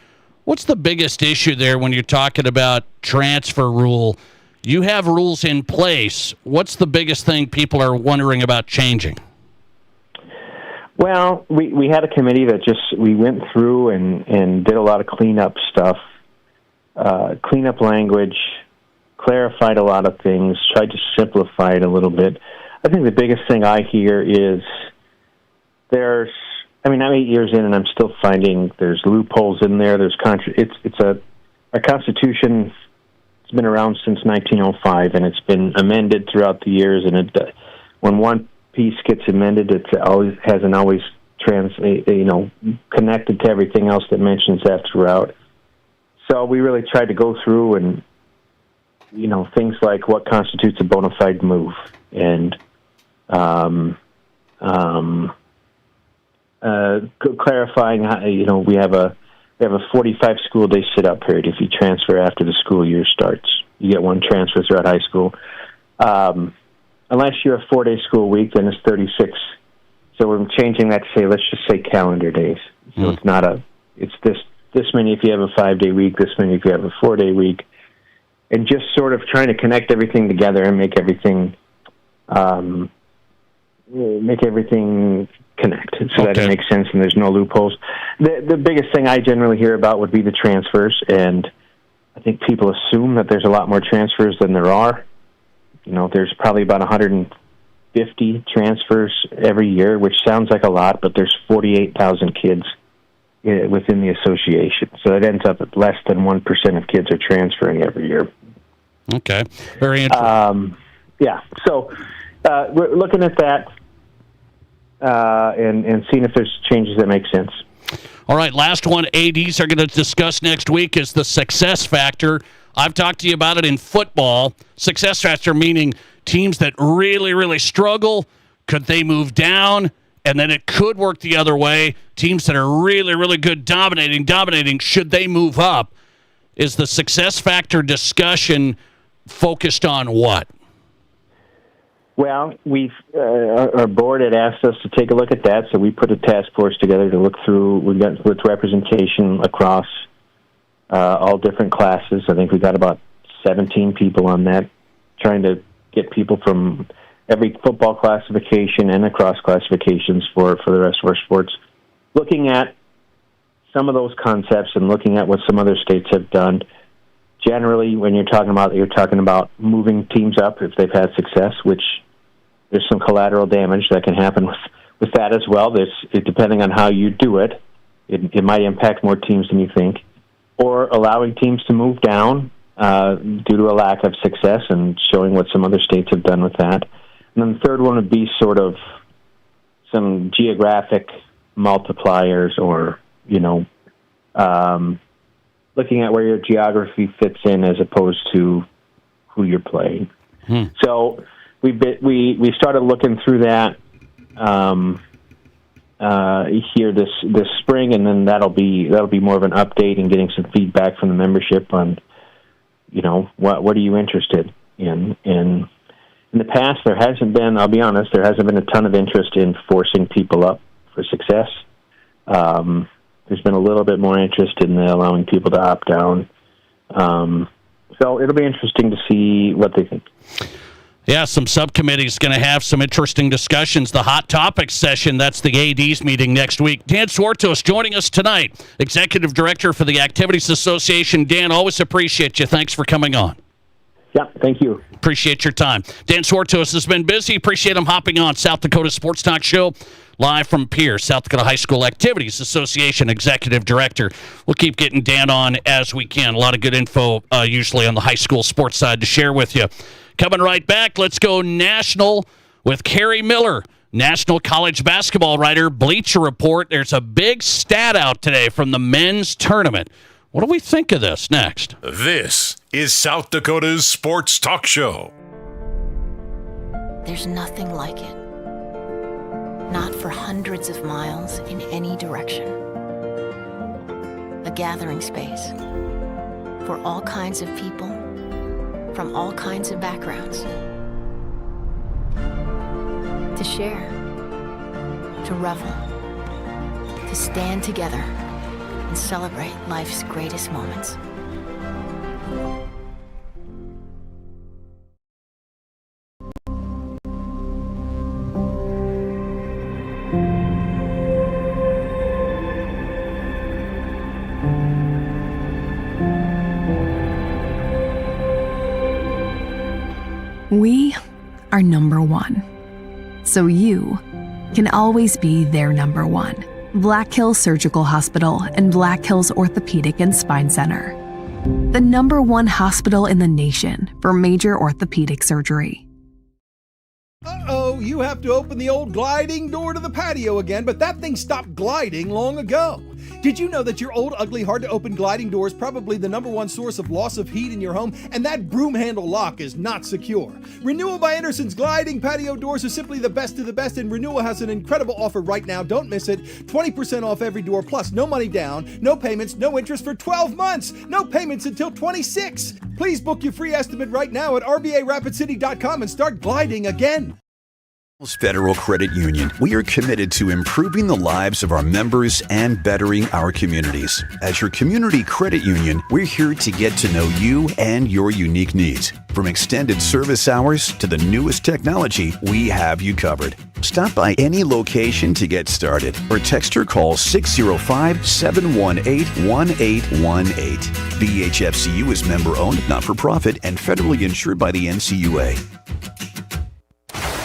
What's the biggest issue there when you're talking about transfer rule? You have rules in place. What's the biggest thing people are wondering about changing? Well, we had a committee that we went through and did a lot of cleanup stuff, cleanup language, clarified a lot of things, tried to simplify it a little bit. I think the biggest thing I hear is I'm 8 years in and I'm still finding there's loopholes in there. There's our Constitution has been around since 1905 and it's been amended throughout the years. And when one piece gets amended, it hasn't always connected to everything else that mentions that throughout. So we really tried to go through and things like what constitutes a bona fide move and clarifying how, we have a 45 school day sit out period. If you transfer after the school year starts, you get one transfer throughout high school. Unless you're a 4-day school week, then it's 36. So we're changing that to say, let's just say calendar days. So it's not it's this many if you have a 5-day week, this many if you have a 4-day week, and just sort of trying to connect everything together and make everything connect so that it makes sense and there's no loopholes. The biggest thing I generally hear about would be the transfers, and I think people assume that there's a lot more transfers than there are. There's probably about 150 transfers every year, which sounds like a lot, but there's 48,000 kids within the association. So it ends up at less than 1% of kids are transferring every year. Okay. Very interesting. So we're looking at that and seeing if there's changes that make sense. All right, last one ADs are going to discuss next week is the success factor. I've talked to you about it in football. Success factor meaning teams that really, really struggle, could they move down? And then it could work the other way. Teams that are really, really good, dominating, should they move up? Is the success factor discussion focused on what? Well, our board had asked us to take a look at that, so we put a task force together to look through. We got with representation across all different classes. I think we got about 17 people on that, trying to get people from every football classification and across classifications for the rest of our sports, looking at some of those concepts and looking at what some other states have done. Generally, when you're talking about moving teams up if they've had success, which there's some collateral damage that can happen with that as well. Depending on how you do it, it might impact more teams than you think, or allowing teams to move down due to a lack of success and showing what some other states have done with that. And then the third one would be sort of some geographic multipliers or, looking at where your geography fits in as opposed to who you're playing. So we started looking through that here this spring, and then that'll be more of an update and getting some feedback from the membership on, what are you interested in. And in the past, there hasn't been a ton of interest in forcing people up for success. There's been a little bit more interest in allowing people to opt down. So it'll be interesting to see what they think. Yeah, some subcommittees going to have some interesting discussions. The Hot Topics session, that's the ADs meeting next week. Dan Swartos joining us tonight, Executive Director for the Activities Association. Dan, always appreciate you. Thanks for coming on. Yeah, thank you. Appreciate your time. Dan Swartos has been busy. Appreciate him hopping on South Dakota Sports Talk Show live from Pierce, South Dakota High School Activities Association Executive Director. We'll keep getting Dan on as we can. A lot of good info usually on the high school sports side to share with you. Coming right back, let's go national with Kerry Miller, national college basketball writer, Bleacher Report. There's a big stat out today from the men's tournament. What do we think of this next? This is South Dakota's Sports Talk Show. There's nothing like it. Not for hundreds of miles in any direction. A gathering space for all kinds of people from all kinds of backgrounds. To share, to revel, to stand together and celebrate life's greatest moments. We are number one, so you can always be their number one. Black Hills Surgical Hospital and Black Hills Orthopedic and Spine Center. The number one hospital in the nation for major orthopedic surgery. Uh-oh, you have to open the old gliding door to the patio again, but that thing stopped gliding long ago. Did you know that your old, ugly, hard-to-open gliding door is probably the number one source of loss of heat in your home, and that broom handle lock is not secure? Renewal by Anderson's gliding patio doors are simply the best of the best, and Renewal has an incredible offer right now. Don't miss it. 20% off every door, plus no money down, no payments, no interest for 12 months. No payments until 26. Please book your free estimate right now at RBARapidCity.com and start gliding again. Federal Credit Union. We are committed to improving the lives of our members and bettering our communities. As your community credit union, we're here to get to know you and your unique needs. From extended service hours to the newest technology, we have you covered. Stop by any location to get started or text or call 605-718-1818. BHFCU is member-owned, not-for-profit, and federally insured by the NCUA.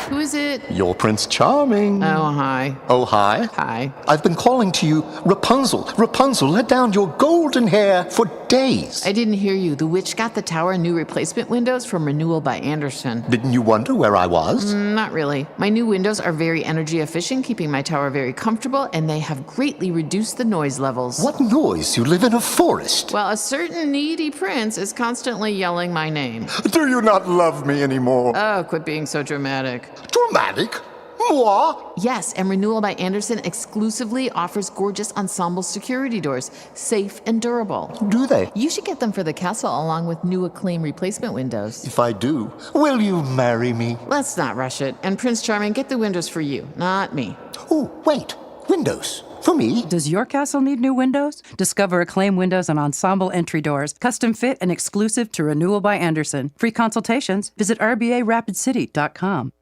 Who is it? You're Prince Charming. Oh, hi. Oh, hi. Hi. I've been calling to you, Rapunzel. Rapunzel, let down your golden hair for days. I didn't hear you. The witch got the tower new replacement windows from Renewal by Anderson. Didn't you wonder where I was? Not really. My new windows are very energy efficient, keeping my tower very comfortable, and they have greatly reduced the noise levels. What noise? You live in a forest. Well, a certain needy prince is constantly yelling my name. Do you not love me anymore? Oh, quit being so dramatic. Dramatic? Moi? Yes, and Renewal by Anderson exclusively offers gorgeous ensemble security doors, safe and durable. Do they? You should get them for the castle along with new Acclaim replacement windows. If I do, will you marry me? Let's not rush it. And Prince Charming, get the windows for you, not me. Oh, wait. Windows? For me? Does your castle need new windows? Discover Acclaim windows and ensemble entry doors, custom fit and exclusive to Renewal by Anderson. Free consultations. Visit RBARapidCity.com.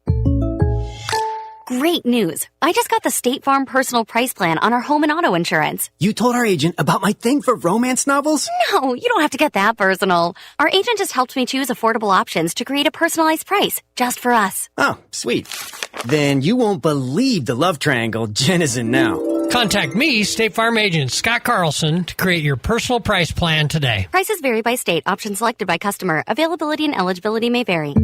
Great news. I just got the State Farm personal price plan on our home and auto insurance. You told our agent about my thing for romance novels? No, you don't have to get that personal. Our agent just helped me choose affordable options to create a personalized price just for us. Oh, sweet. Then you won't believe the love triangle Jen is in now. Contact me, State Farm agent Scott Carlson, to create your personal price plan today. Prices vary by state. Options selected by customer. Availability and eligibility may vary.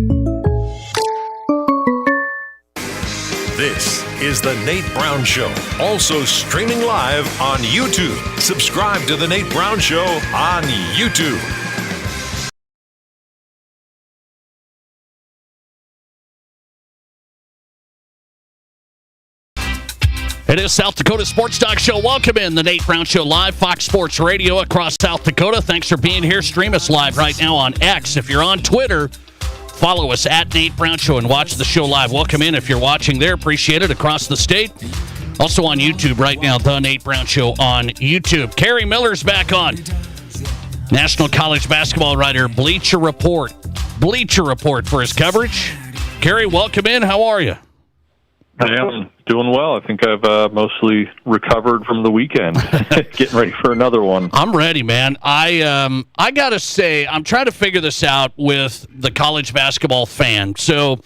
This is The Nate Brown Show, also streaming live on YouTube. Subscribe to The Nate Brown Show on YouTube. It is South Dakota Sports Talk Show. Welcome in the Nate Brown Show live, Fox Sports Radio across South Dakota. Thanks for being here. Stream us live right now on X. If you're on Twitter, follow us at Nate Brown Show and watch the show live. Welcome in if you're watching there. Appreciate it across the state. Also on YouTube right now, The Nate Brown Show on YouTube. Kerry Miller's back on. National college basketball writer, Bleacher Report. Bleacher Report for his coverage. Kerry, welcome in. How are you? I am doing well. I think I've mostly recovered from the weekend. Getting ready for another one. I'm ready, man. I got to say, I'm trying to figure this out with the college basketball fan. So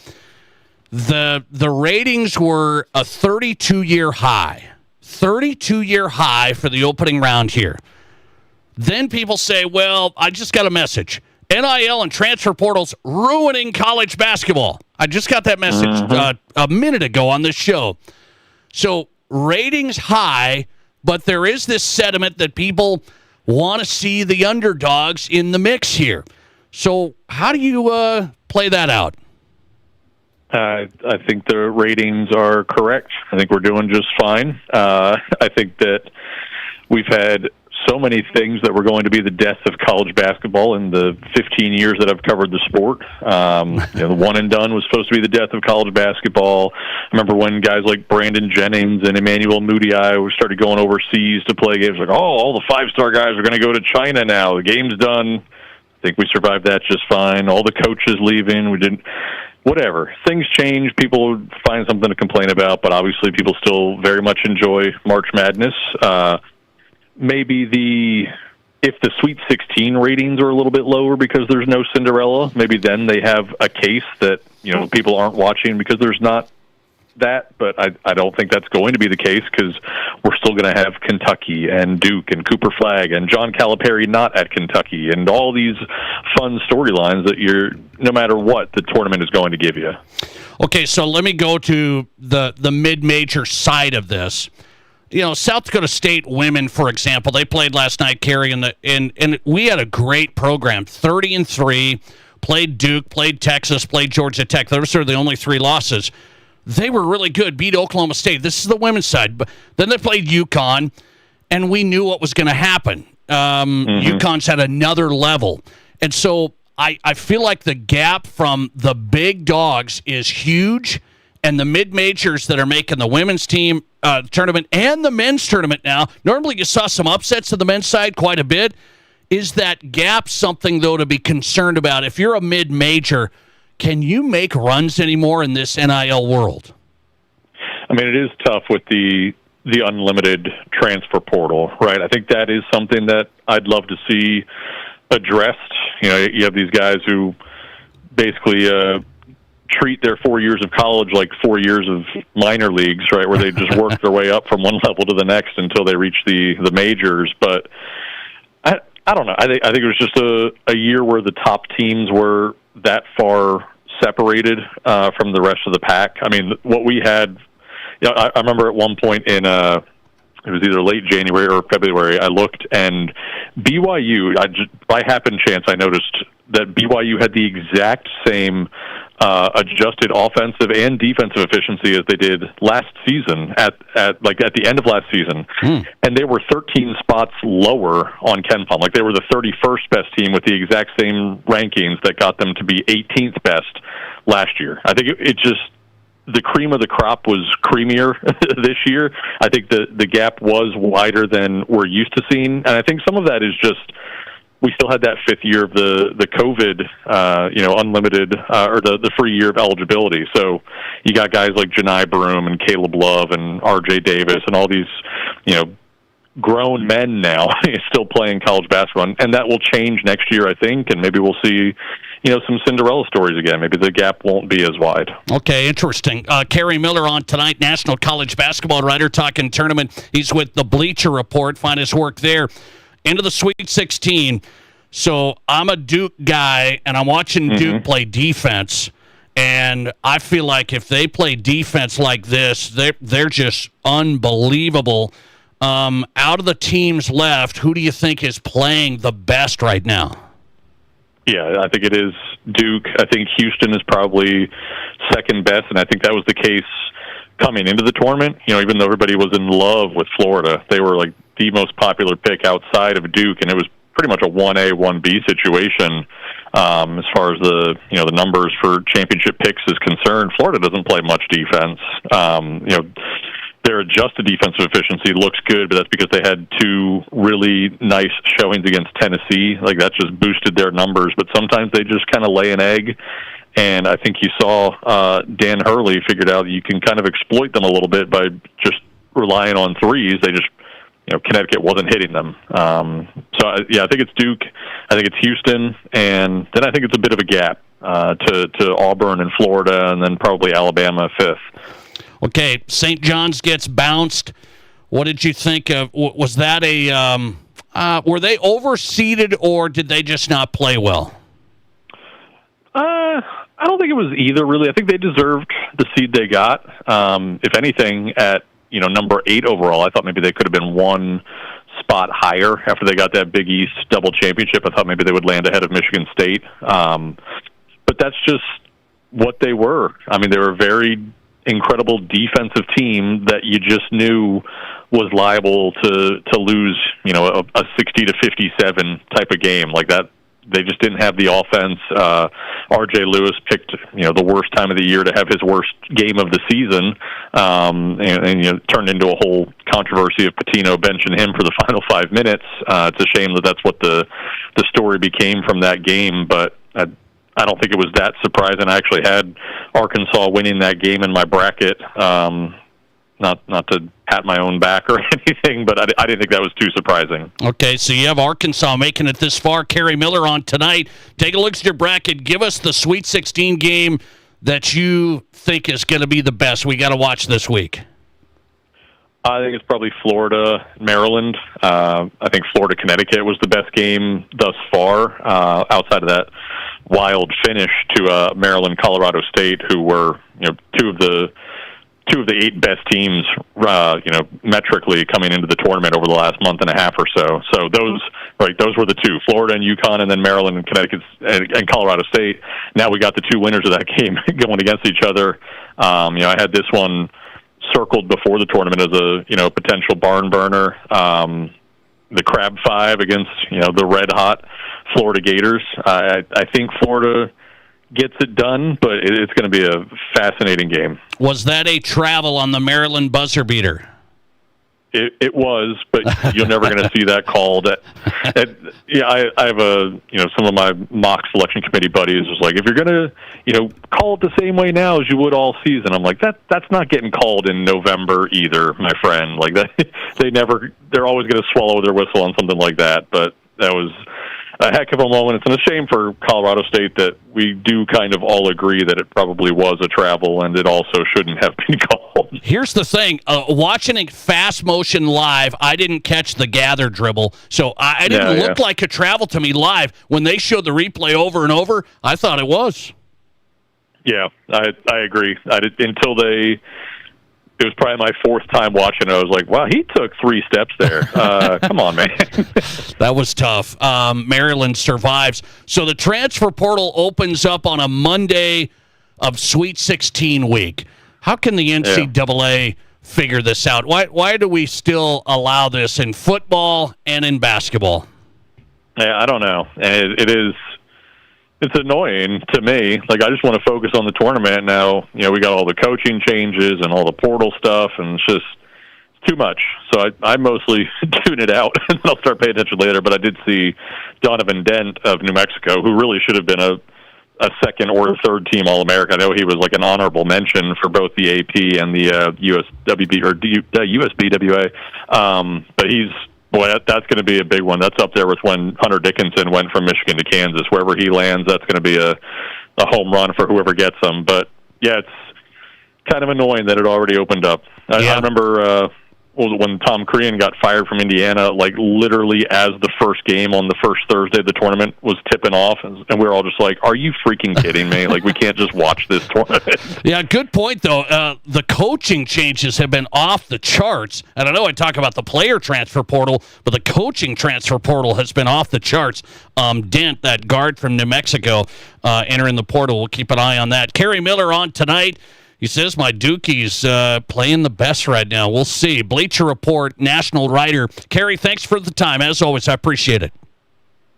the ratings were a 32-year high. 32-year high for the opening round here. Then people say, well, I just got a message. NIL and transfer portals ruining college basketball. I just got that message a minute ago on this show. So ratings high, but there is this sentiment that people want to see the underdogs in the mix here. So how do you play that out? I think the ratings are correct. I think we're doing just fine. I think that we've had so many things that were going to be the death of college basketball in the 15 years that I've covered the sport. The one and done was supposed to be the death of college basketball. I remember when guys like Brandon Jennings and Emmanuel Mudiay started going overseas to play games, like, all the 5-star guys are going to go to China now. The game's done. I think we survived that just fine. All the coaches leaving. We didn't. Whatever. Things change. People find something to complain about, but obviously people still very much enjoy March Madness. Maybe if the Sweet 16 ratings are a little bit lower because there's no Cinderella, maybe then they have a case that people aren't watching because there's not that. But I don't think that's going to be the case because we're still going to have Kentucky and Duke and Cooper Flagg and John Calipari not at Kentucky and all these fun storylines that no matter what the tournament is going to give you. Okay, so let me go to the mid-major side of this. South Dakota State women, for example, they played last night, Carrie, and we had a great program, 30-3, played Duke, played Texas, played Georgia Tech. Those are the only 3 losses. They were really good, beat Oklahoma State. This is the women's side. But then they played UConn, and we knew what was going to happen. UConn's at another level. And so I feel like the gap from the big dogs is huge, and the mid-majors that are making the women's team tournament and the men's tournament now, normally you saw some upsets to the men's side quite a bit. Is that gap something, though, to be concerned about? If you're a mid-major, can you make runs anymore in this NIL world? I mean, it is tough with the unlimited transfer portal, right? I think that is something that I'd love to see addressed. You have these guys who basically treat their 4 years of college like 4 years of minor leagues, right, where they just work their way up from one level to the next until they reach the majors. But I don't know. I think it was just a year where the top teams were that far separated from the rest of the pack. I mean, what we had, I remember at one point in it was either late January or February, I looked, and BYU, by happen chance, I noticed that BYU had the exact same adjusted offensive and defensive efficiency as they did last season at the end of last season. And they were 13 spots lower on KenPom. Like, they were the 31st best team with the exact same rankings that got them to be 18th best last year. I think it just, the cream of the crop was creamier this year. I think the gap was wider than we're used to seeing. And I think some of that is just, we still had that 5th year of the COVID, unlimited, or the free year of eligibility. So you got guys like Janai Broome and Caleb Love and R.J. Davis and all these, grown men now still playing college basketball. And that will change next year, I think, and maybe we'll see, some Cinderella stories again. Maybe the gap won't be as wide. Okay, interesting. Kerry Miller on tonight, national college basketball writer, talking tournament. He's with the Bleacher Report. Find his work there. Into the Sweet 16. So I'm a Duke guy, and I'm watching Duke play defense, and I feel like if they play defense like this, they're just unbelievable. Out of the teams left, who do you think is playing the best right now? Yeah, I think it is Duke. I think Houston is probably second best, and I think that was the case coming into the tournament. Even though everybody was in love with Florida, they were like the most popular pick outside of Duke, and it was pretty much a 1A, 1B situation as far as the numbers for championship picks is concerned. Florida doesn't play much defense. Their adjusted defensive efficiency looks good, but that's because they had 2 really nice showings against Tennessee. Like, that just boosted their numbers. But sometimes they just kind of lay an egg. And I think you saw Dan Hurley figured out you can kind of exploit them a little bit by just relying on threes. They just, Connecticut wasn't hitting them. So, I think it's Duke. I think it's Houston. And then I think it's a bit of a gap to Auburn and Florida, and then probably Alabama 5th. Okay, St. John's gets bounced. What did you think of? Was that were they overseeded, or did they just not play well? I don't think it was either, really. I think they deserved the seed they got. If anything, at number 8 overall, I thought maybe they could have been one spot higher after they got that Big East double championship. I thought maybe they would land ahead of Michigan State. But that's just what they were. I mean, they were a very incredible defensive team that you just knew was liable to lose, a 60 to 57 type of game like that. They just didn't have the offense. R.J. Lewis picked, the worst time of the year to have his worst game of the season, and turned into a whole controversy of Patino benching him for the final 5 minutes. It's a shame that that's what the story became from that game, but I don't think it was that surprising. I actually had Arkansas winning that game in my bracket. Not to pat my own back or anything, but I didn't think that was too surprising. Okay, so you have Arkansas making it this far. Kerry Miller on tonight. Take a look at your bracket. Give us the Sweet 16 game that you think is going to be the best we got to watch this week. I think it's probably Florida, Maryland. I think Florida-Connecticut was the best game thus far, outside of that wild finish to Maryland, Colorado State, who were two of the 8 best teams, metrically coming into the tournament over the last month and a half or so. So those were the two, Florida and UConn, and then Maryland and Connecticut and Colorado State. Now we got the 2 winners of that game going against each other. I had this one circled before the tournament as a potential barn burner. The Crab Five against the red hot Florida Gators. I think Florida gets it done, but it's going to be a fascinating game. Was that a travel on the Maryland buzzer beater? It was, but you're never going to see that called. I have some of my mock selection committee buddies was like, if you're going to, call it the same way now as you would all season. I'm like, that's not getting called in November either, my friend. Like that, they're always going to swallow their whistle on something like that. But that was a heck of a moment. It's a shame for Colorado State that we do kind of all agree that it probably was a travel and it also shouldn't have been called. Here's the thing. Watching it fast motion live, I didn't catch the gather dribble, so I didn't look like a travel to me live. When they showed the replay over and over, I thought it was. Yeah, I agree. Until it was probably my 4th time watching it. I was like, wow, he took 3 steps there. Come on, man. That was tough. Maryland survives. So the transfer portal opens up on a Monday of Sweet 16 week. How can the NCAA figure this out? Why do we still allow this in football and in basketball? Yeah, I don't know. It's annoying to me. Like, I just want to focus on the tournament now. We got all the coaching changes and all the portal stuff, and it's too much. So I mostly tune it out, and I'll start paying attention later. But I did see Donovan Dent of New Mexico, who really should have been a second or third team All-American. I know he was like an honorable mention for both the AP and the USBWA. But that's going to be a big one. That's up there with when Hunter Dickinson went from Michigan to Kansas. Wherever he lands, that's going to be a home run for whoever gets him. But, yeah, it's kind of annoying that it already opened up. I remember when Tom Crean got fired from Indiana, like literally as the first game on the first Thursday of the tournament was tipping off, and we were all just like, are you freaking kidding me? Like, we can't just watch this tournament. Yeah, good point, though. The coaching changes have been off the charts. And I know I talk about the player transfer portal, but the coaching transfer portal has been off the charts. Dent, that guard from New Mexico, entering the portal. We'll keep an eye on that. Kerry Miller on tonight. He says my Dukie's playing the best right now. We'll see. Bleacher Report, national writer. Kerry, thanks for the time. As always, I appreciate it.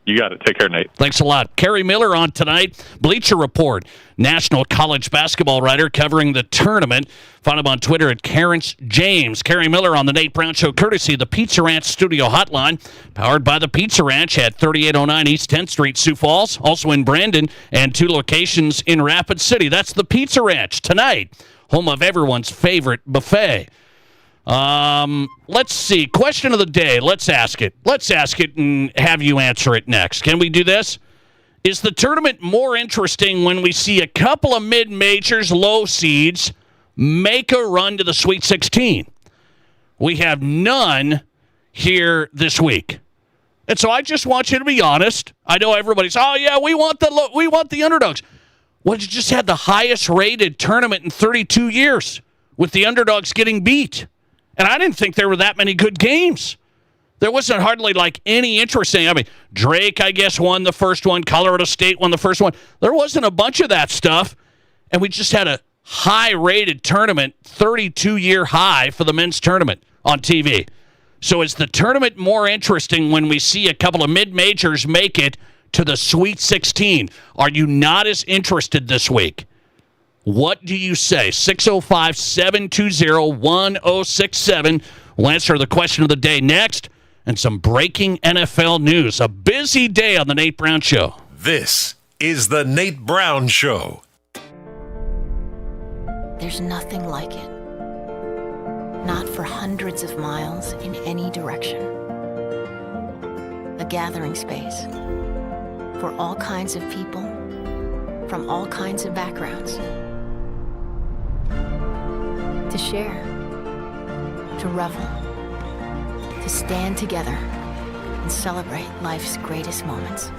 You got it. Take care, Nate. Thanks a lot. Kerry Miller on tonight. Bleacher Report, national college basketball writer covering the tournament. Find him on Twitter at Terrence James. Kerry Miller on the Nate Brown Show, courtesy of the Pizza Ranch Studio Hotline, powered by the Pizza Ranch at 3809 East 10th Street, Sioux Falls, also in Brandon, and 2 locations in Rapid City. That's the Pizza Ranch tonight, home of everyone's favorite buffet. Let's see. Question of the day. Let's ask it. Let's ask it and have you answer it next. Can we do this? Is the tournament more interesting when we see a couple of mid-majors, low seeds, make a run to the Sweet 16? We have none here this week. And so I just want you to be honest. I know everybody's, oh, yeah, we want the underdogs. Well, you just had the highest-rated tournament in 32 years with the underdogs getting beat. And I didn't think there were that many good games. There wasn't hardly like any interesting. I mean, Drake, I guess, won the first one. Colorado State won the first one. There wasn't a bunch of that stuff. And we just had a high-rated tournament, 32-year high for the men's tournament. on TV. So is the tournament more interesting when we see a couple of mid-majors make it to the Sweet 16? Are you not as interested this week? What do you say? 605-720-1067. We'll answer the question of the day next, and some breaking NFL news. A busy day on the Nate Brown Show. This is the Nate Brown Show. There's nothing like it. Not for hundreds of miles in any direction. A gathering space for all kinds of people from all kinds of backgrounds. To share, to revel, to stand together and celebrate life's greatest moments.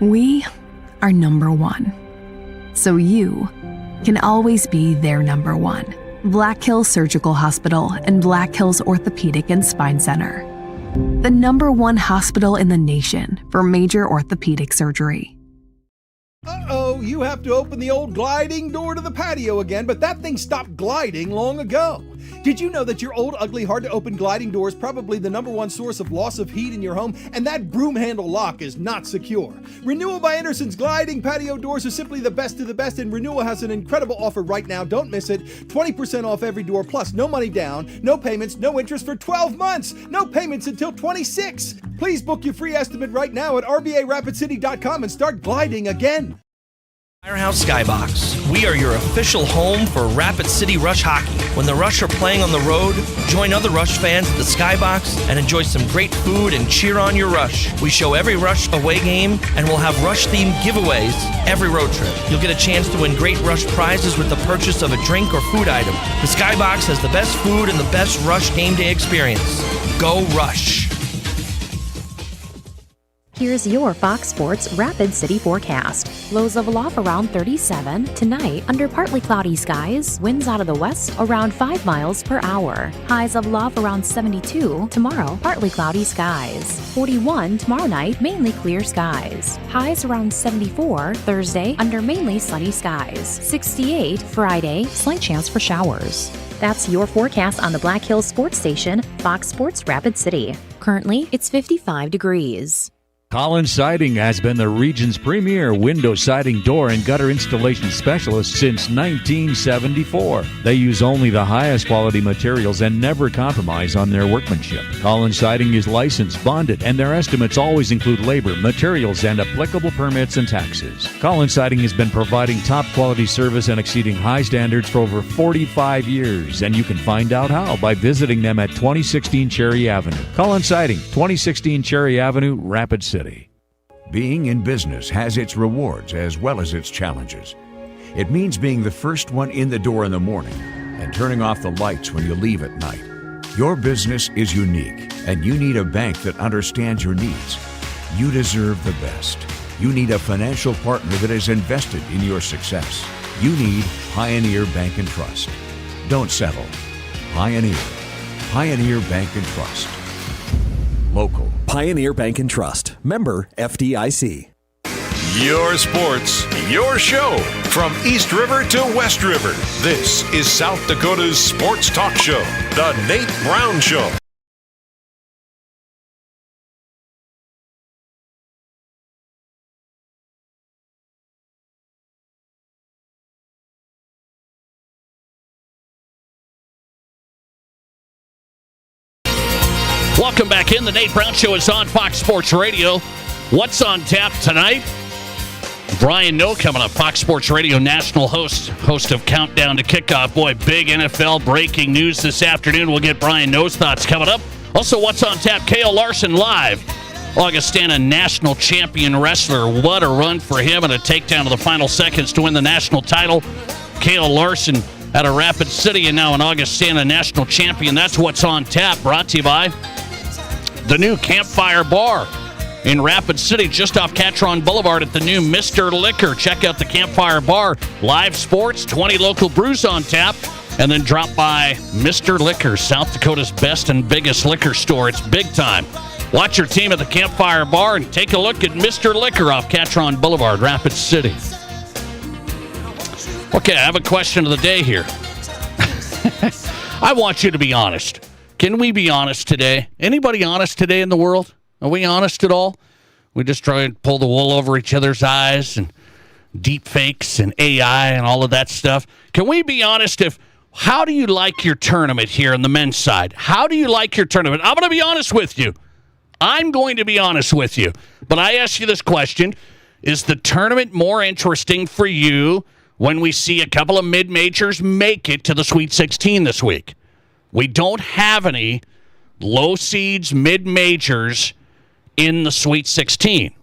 We are number one. So you can always be their number one. Black Hills Surgical Hospital and Black Hills Orthopedic and Spine Center. The number one hospital in the nation for major orthopedic surgery. Uh-oh, you have to open the old gliding door to the patio again, but that thing stopped gliding long ago. Did you know that your old, ugly, hard-to-open gliding door is probably the number one source of loss of heat in your home, and that broom handle lock is not secure? Renewal by Anderson's gliding patio doors are simply the best of the best, and Renewal has an incredible offer right now. Don't miss it. 20% off every door, plus no money down, no payments, no interest for 12 months. No payments until 26. Please book your free estimate right now at RBARapidCity.com and start gliding again. Firehouse Skybox. We are your official home for Rapid City Rush hockey. When the Rush are playing on the road, join other Rush fans at the Skybox and enjoy some great food and cheer on your Rush. We show every Rush away game, and we'll have Rush-themed giveaways every road trip. You'll get a chance to win great Rush prizes with the purchase of a drink or food item. The Skybox has the best food and the best Rush game day experience. Go Rush! Here's your Fox Sports Rapid City forecast. Lows level off around 37. Tonight, under partly cloudy skies. Winds out of the west around 5 miles per hour. Highs level off around 72. Tomorrow, partly cloudy skies. 41 tomorrow night, mainly clear skies. Highs around 74. Thursday, under mainly sunny skies. 68 Friday, slight chance for showers. That's your forecast on the Black Hills Sports Station, Fox Sports Rapid City. Currently, it's 55 degrees. Collins Siding has been the region's premier window siding, door, and gutter installation specialist since 1974. They use only the highest quality materials and never compromise on their workmanship. Collins Siding is licensed, bonded, and their estimates always include labor, materials, and applicable permits and taxes. Collins Siding has been providing top quality service and exceeding high standards for over 45 years, and you can find out how by visiting them at 2016 Cherry Avenue. Collins Siding, 2016 Cherry Avenue, Rapid City. Being in business has its rewards as well as its challenges. It means being the first one in the door in the morning and turning off the lights when you leave at night. Your business is unique, and you need a bank that understands your needs. You deserve the best. You need a financial partner that is invested in your success. You need Pioneer Bank and Trust. Don't settle. Pioneer. Pioneer Bank and Trust. Local. Pioneer Bank and Trust. Member FDIC. Your sports, your show. From East River to West River, this is South Dakota's sports talk show, The Nate Brown Show. Welcome back in. The Nate Brown Show is on Fox Sports Radio. What's on tap tonight? Brian Noe coming up, Fox Sports Radio national host of Countdown to Kickoff. Boy, big NFL breaking news this afternoon. We'll get Brian Noe's thoughts coming up. Also, what's on tap? Kale Larson live. Augustana national champion wrestler. What a run for him and a takedown to the final seconds to win the national title. Kale Larson out of Rapid City and now an Augustana national champion. That's what's on tap, brought to you by the new Campfire Bar in Rapid City, just off Catron Boulevard at the new Mr. Liquor. Check out the Campfire Bar. Live sports, 20 local brews on tap. And then drop by Mr. Liquor, South Dakota's best and biggest liquor store. It's big time. Watch your team at the Campfire Bar and take a look at Mr. Liquor off Catron Boulevard, Rapid City. Okay, I have a question of the day here. I want you to be honest. Can we be honest today? Anybody honest today in the world? Are we honest at all? We just try and pull the wool over each other's eyes and deep fakes and AI and all of that stuff. Can we be honest? How do you like your tournament here on the men's side? How do you like your tournament? I'm going to be honest with you. I'm going to be honest with you. But I ask you this question. Is the tournament more interesting for you when we see a couple of mid-majors make it to the Sweet 16 this week? We don't have any low seeds, mid-majors in the Sweet 16.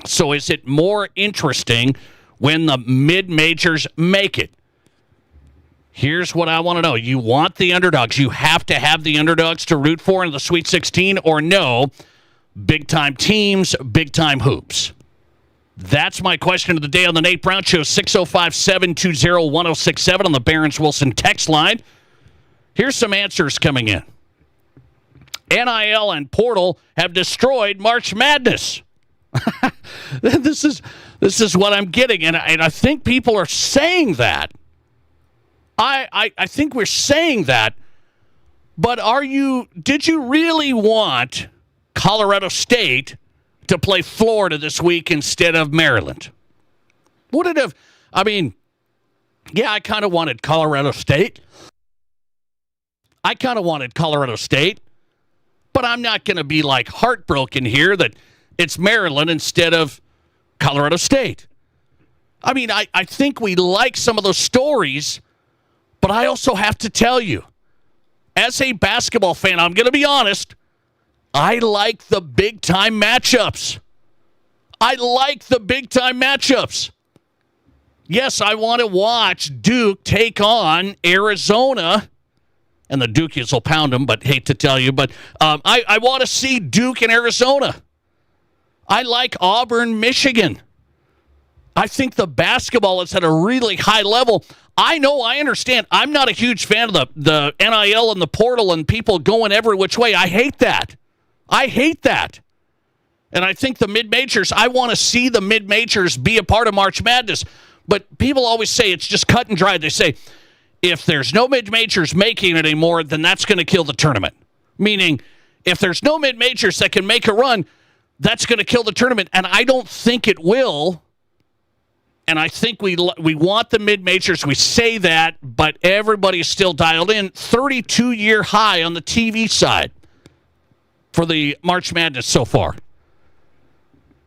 So is it more interesting when the mid-majors make it? Here's what I want to know. You want the underdogs. You have to have the underdogs to root for in the Sweet 16, or no, big-time teams, big-time hoops. That's my question of the day on the Nate Brown Show, 605-720-1067 on the Barron's Wilson text line. Here's some answers coming in. NIL and portal have destroyed March Madness. This is what I'm getting, and I think people are saying that. I think we're saying that, but did you really want Colorado State to play Florida this week instead of Maryland? Would it have, I kind of wanted Colorado State. But I'm not going to be like heartbroken here that it's Maryland instead of Colorado State. I think we like some of those stories, but I also have to tell you, as a basketball fan, I'm going to be honest, I like the big-time matchups. Yes, I want to watch Duke take on Arizona, and the Dukies will pound them, but hate to tell you, but I want to see Duke and Arizona. I like Auburn, Michigan. I think the basketball is at a really high level. I understand. I'm not a huge fan of the NIL and the portal and people going every which way. I hate that. And I think the mid-majors, I want to see the mid-majors be a part of March Madness. But people always say it's just cut and dry. They say, if there's no mid-majors making it anymore, then that's going to kill the tournament. Meaning, if there's no mid-majors that can make a run, that's going to kill the tournament. And I don't think it will. And I think we want the mid-majors. We say that, but everybody's still dialed in. 32-year high on the TV side for the March Madness so far.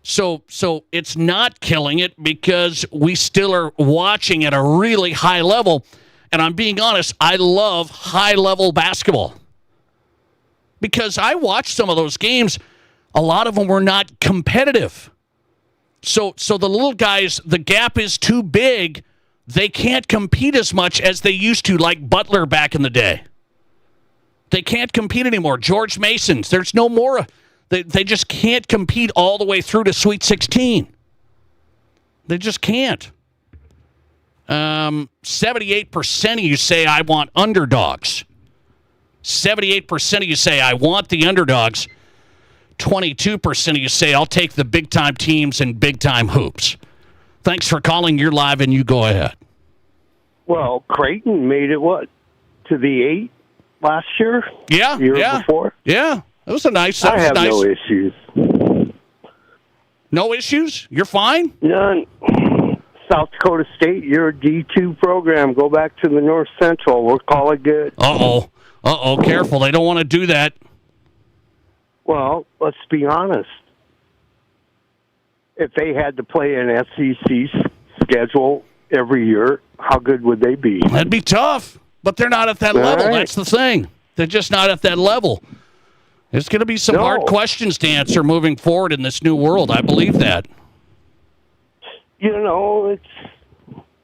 So it's not killing it because we still are watching at a really high level. And I'm being honest, I love high-level basketball. Because I watched some of those games. A lot of them were not competitive. So the little guys, the gap is too big. They can't compete as much as they used to, like Butler back in the day. They can't compete anymore. George Masons, there's no more. They just can't compete all the way through to Sweet 16. They just can't. 78% of you say, I want underdogs. 78% of you say, I want the underdogs. 22% of you say, I'll take the big-time teams and big-time hoops. Thanks for calling. You're live, and you go ahead. Well, Creighton made it, to the 8 last year? Yeah. Year before? Yeah. It was a nice... I have no issues. No issues? You're fine? None. South Dakota State, you're a D2 program. Go back to the North Central. We'll call it good. Uh-oh. Careful. They don't want to do that. Well, let's be honest. If they had to play an SEC schedule every year, how good would they be? That'd be tough, but they're not at that level. Right. That's the thing. They're just not at that level. There's going to be some hard questions to answer moving forward in this new world. I believe that.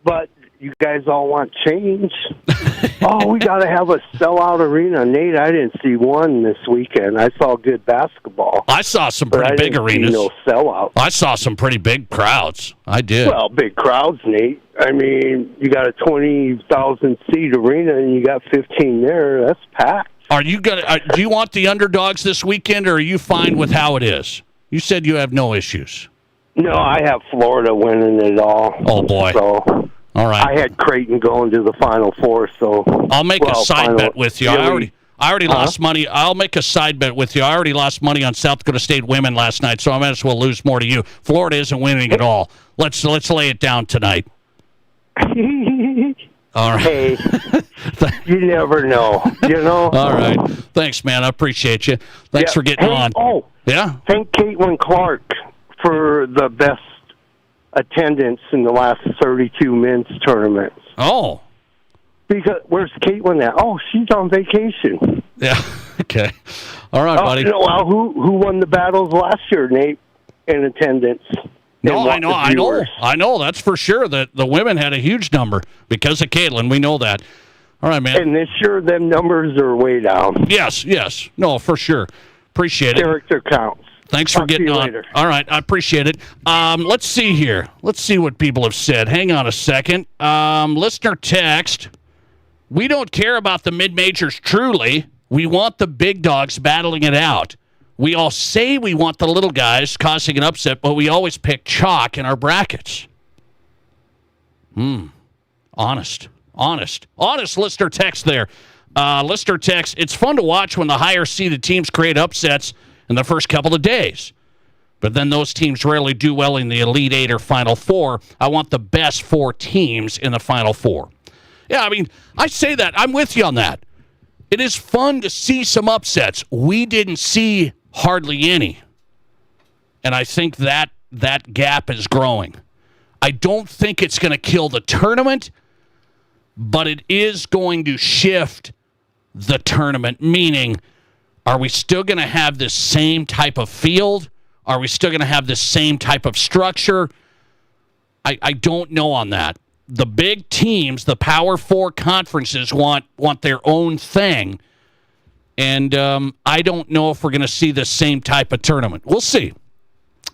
But you guys all want change. Oh, we got to have a sellout arena. Nate, I didn't see one this weekend. I saw good basketball. I saw some pretty big arenas. No sellout. I saw some pretty big crowds. I did. Well, big crowds, Nate. I mean, you got a 20,000-seat arena and you got 15 there. That's packed. Are you gonna? Do you want the underdogs this weekend, or are you fine with how it is? You said you have no issues. No, I have Florida winning it all. Oh boy! So, all right. I had Creighton going to the Final Four. So I'll make a side bet with you. I already lost money. I'll make a side bet with you. I already lost money on South Dakota State women last night, so I might as well lose more to you. Florida isn't winning at all. Let's lay it down tonight. All right. Hey, you never know, you know? All right. Thanks, man. I appreciate you. Thanks for getting on. Oh, yeah? Thank Caitlin Clark for the best attendance in the last 32 men's tournaments. Oh. Because where's Caitlin at? Oh, she's on vacation. Yeah. Okay. All right, buddy. Well, who won the battles last year, Nate, in attendance? No, I know. That's for sure. That the women had a huge number because of Caitlin. We know that. All right, man. And this year, them numbers are way down. Yes. No, for sure. Appreciate it. Character counts. Thanks for getting on. Later. All right, I appreciate it. Let's see here. Let's see what people have said. Hang on a second. Listener text. We don't care about the mid-majors truly. We want the big dogs battling it out. We all say we want the little guys causing an upset, but we always pick chalk in our brackets. Honest listener text there. Listener text, it's fun to watch when the higher-seeded teams create upsets in the first couple of days. But then those teams rarely do well in the Elite Eight or Final Four. I want the best 4 teams in the Final Four. Yeah, I mean, I say that. I'm with you on that. It is fun to see some upsets. We didn't see hardly any. And I think that gap is growing. I don't think it's going to kill the tournament, but it is going to shift the tournament, meaning, are we still going to have this same type of field? Are we still going to have this same type of structure? I don't know on that. The big teams, the Power Four conferences want their own thing. And I don't know if we're going to see the same type of tournament. We'll see.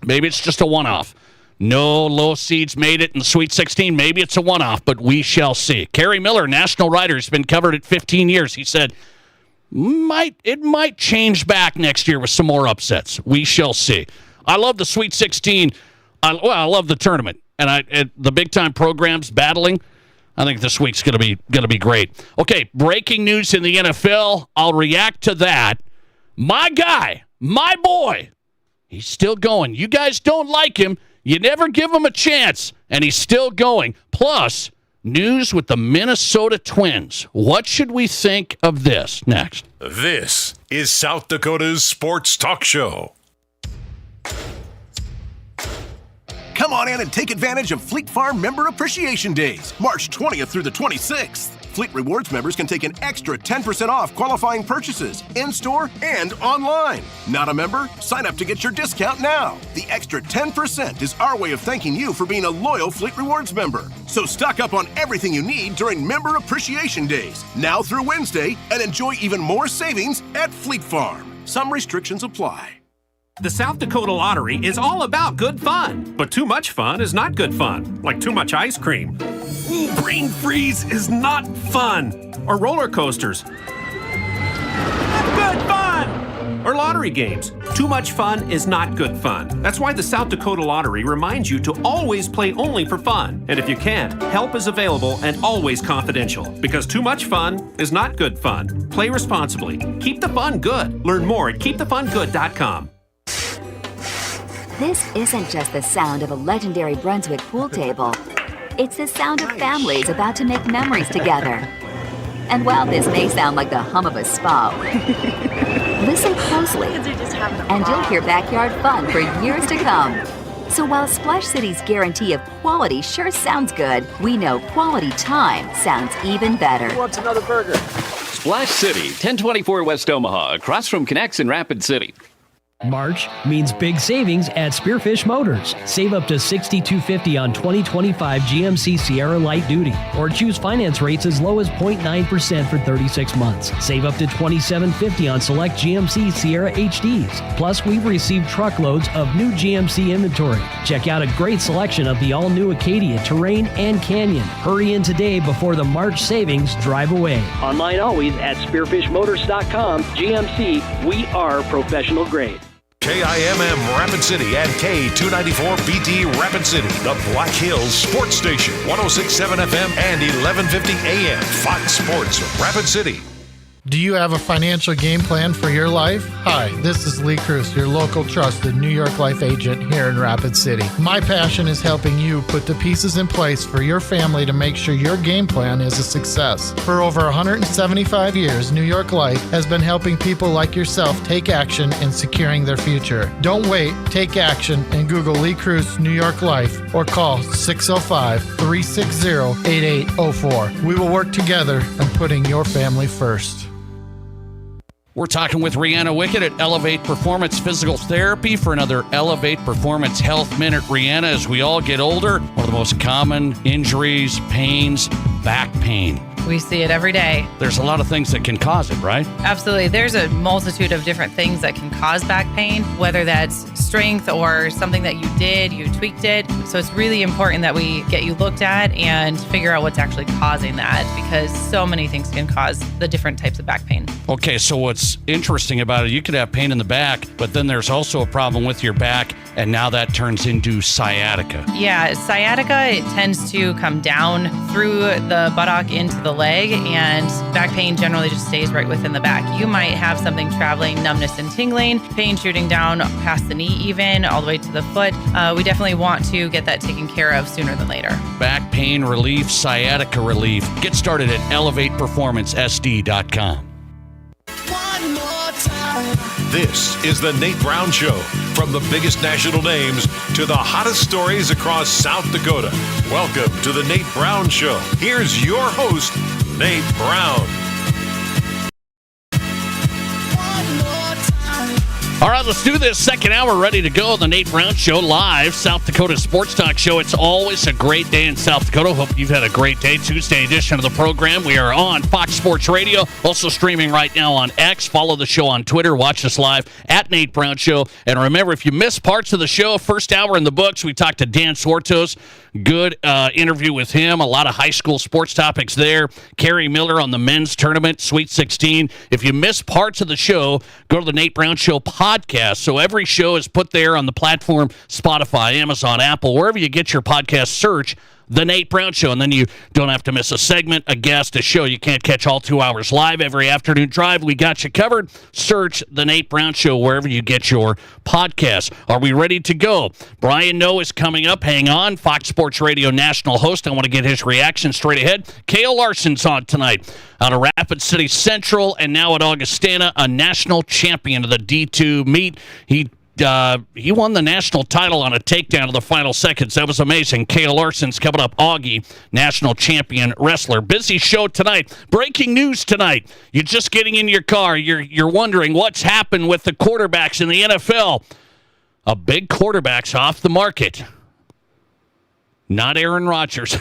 Maybe it's just a one-off. No low seeds made it in the Sweet 16. Maybe it's a one-off, but we shall see. Kerry Miller, national writer, has been covered at 15 years. He said, it might change back next year with some more upsets. We shall see. I love the Sweet 16. I love the tournament. And the big-time programs battling, I think this week's going to be great. Okay, breaking news in the NFL. I'll react to that. My guy, my boy, he's still going. You guys don't like him. You never give him a chance, and he's still going. Plus, news with the Minnesota Twins. What should we think of this? Next. This is South Dakota's Sports Talk Show. Come on in and take advantage of Fleet Farm Member Appreciation Days, March 20th through the 26th. Fleet Rewards members can take an extra 10% off qualifying purchases, in-store and online. Not a member? Sign up to get your discount now. The extra 10% is our way of thanking you for being a loyal Fleet Rewards member. So stock up on everything you need during Member Appreciation Days, now through Wednesday, and enjoy even more savings at Fleet Farm. Some restrictions apply. The South Dakota Lottery is all about good fun, but too much fun is not good fun, like too much ice cream. Brain freeze is not fun, or roller coasters. Good fun! Or lottery games. Too much fun is not good fun. That's why the South Dakota Lottery reminds you to always play only for fun. And if you can't, help is available and always confidential, because too much fun is not good fun. Play responsibly. Keep the fun good. Learn more at keepthefungood.com. This isn't just the sound of a legendary Brunswick pool table. It's the sound of families about to make memories together. And while this may sound like the hum of a spa, listen closely, and you'll hear backyard fun for years to come. So while Splash City's guarantee of quality sure sounds good, we know quality time sounds even better. Who wants another burger? Splash City, 1024 West Omaha, across from Connects in Rapid City. March means big savings at Spearfish Motors. Save up to $6,250 on 2025 GMC Sierra Light Duty, or choose finance rates as low as 0.9% for 36 months. Save up to $2,750 on select GMC Sierra HDs. Plus, we've received truckloads of new GMC inventory. Check out a great selection of the all-new Acadia, Terrain, and Canyon. Hurry in today before the March savings drive away. Online always at spearfishmotors.com. GMC, we are professional grade. KIMM Rapid City and K294BT Rapid City, the Black Hills Sports Station, 106.7 FM and 1150 AM, Fox Sports Rapid City. Do you have a financial game plan for your life? Hi, this is Lee Cruz, your local trusted New York Life agent here in Rapid City. My passion is helping you put the pieces in place for your family to make sure your game plan is a success. For over 175 years, New York Life has been helping people like yourself take action in securing their future. Don't wait, take action and Google Lee Cruz New York Life or call 605-360-8804. We will work together on putting your family first. We're talking with Rihanna Wickett at Elevate Performance Physical Therapy for another Elevate Performance Health Minute. Rihanna, as we all get older, one of the most common injuries, pains, back pain. We see it every day. There's a lot of things that can cause it, right? Absolutely. There's a multitude of different things that can cause back pain, whether that's strength or something that you did, you tweaked it. So it's really important that we get you looked at and figure out what's actually causing that, because so many things can cause the different types of back pain. Okay, so what's interesting about it, you could have pain in the back, but then there's also a problem with your back, and now that turns into sciatica. Yeah, sciatica, it tends to come down through the buttock into the leg, and back pain generally just stays right within the back. You might have something traveling, numbness and tingling, pain shooting down past the knee even, all the way to the foot. We definitely want to get that taken care of sooner than later. Back pain relief, sciatica relief. Get started at ElevatePerformanceSD.com. This is the Nate Brown Show. From the biggest national names to the hottest stories across South Dakota. Welcome to the Nate Brown Show. Here's your host, Nate Brown. All right, let's do this. Second hour ready to go. The Nate Brown Show, live, South Dakota Sports Talk Show. It's always a great day in South Dakota. Hope you've had a great day. Tuesday edition of the program. We are on Fox Sports Radio, also streaming right now on X. Follow the show on Twitter. Watch us live at Nate Brown Show. And remember, if you missed parts of the show, first hour in the books, we talked to Dan Swartos. Good interview with him. A lot of high school sports topics there. Kerry Miller on the men's tournament, Sweet 16. If you missed parts of the show, go to the Nate Brown Show podcast. So every show is put there on the platform, Spotify, Amazon, Apple, wherever you get your podcast. Search The Nate Brown Show, and then you don't have to miss a segment, a guest, a show. You can't catch all 2 hours live every afternoon drive. We got you covered. Search The Nate Brown Show wherever you get your podcasts. Are we ready to go? Brian Noe is coming up. Hang on. Fox Sports Radio national host. I want to get his reaction straight ahead. Cale Larson's on tonight out of Rapid City Central and now at Augustana, a national champion of the D2 meet. He won the national title on a takedown of the final seconds. That was amazing. Cale Larson's coming up. Augie, national champion wrestler. Busy show tonight. Breaking news tonight. You're just getting in your car. You're wondering what's happened with the quarterbacks in the NFL. A big quarterback's off the market. Not Aaron Rodgers.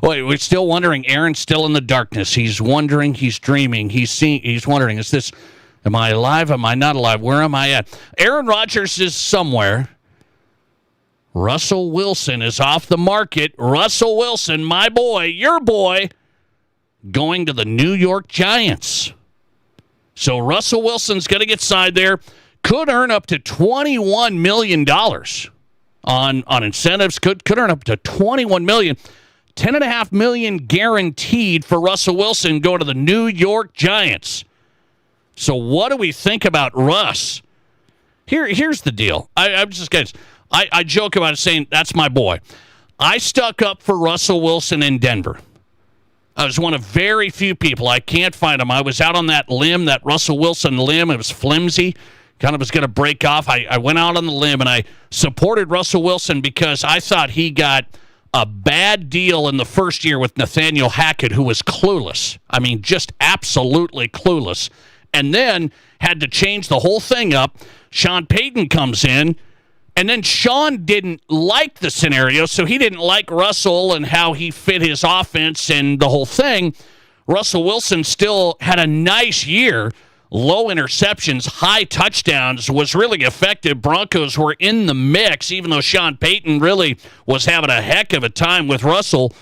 Wait, we're still wondering. Aaron's still in the darkness. He's wondering. He's dreaming. He's wondering, is this... Am I alive? Am I not alive? Where am I at? Aaron Rodgers is somewhere. Russell Wilson is off the market. Russell Wilson, my boy, your boy, going to the New York Giants. So Russell Wilson's going to get signed there. Could earn up to $21 million on incentives. Could earn up to $21 million. $10.5 million guaranteed for Russell Wilson going to the New York Giants. So what do we think about Russ? Here's the deal. I'm just guys. I joke about it saying that's my boy. I stuck up for Russell Wilson in Denver. I was one of very few people. I can't find him. I was out on that limb, that Russell Wilson limb. It was flimsy. Kind of was going to break off. I went out on the limb and I supported Russell Wilson because I thought he got a bad deal in the first year with Nathaniel Hackett, who was clueless. I mean, just absolutely clueless. And then had to change the whole thing up, Sean Payton comes in, and then Sean didn't like the scenario, so he didn't like Russell and how he fit his offense and the whole thing. Russell Wilson still had a nice year. Low interceptions, high touchdowns, was really effective. Broncos were in the mix, even though Sean Payton really was having a heck of a time with Russell.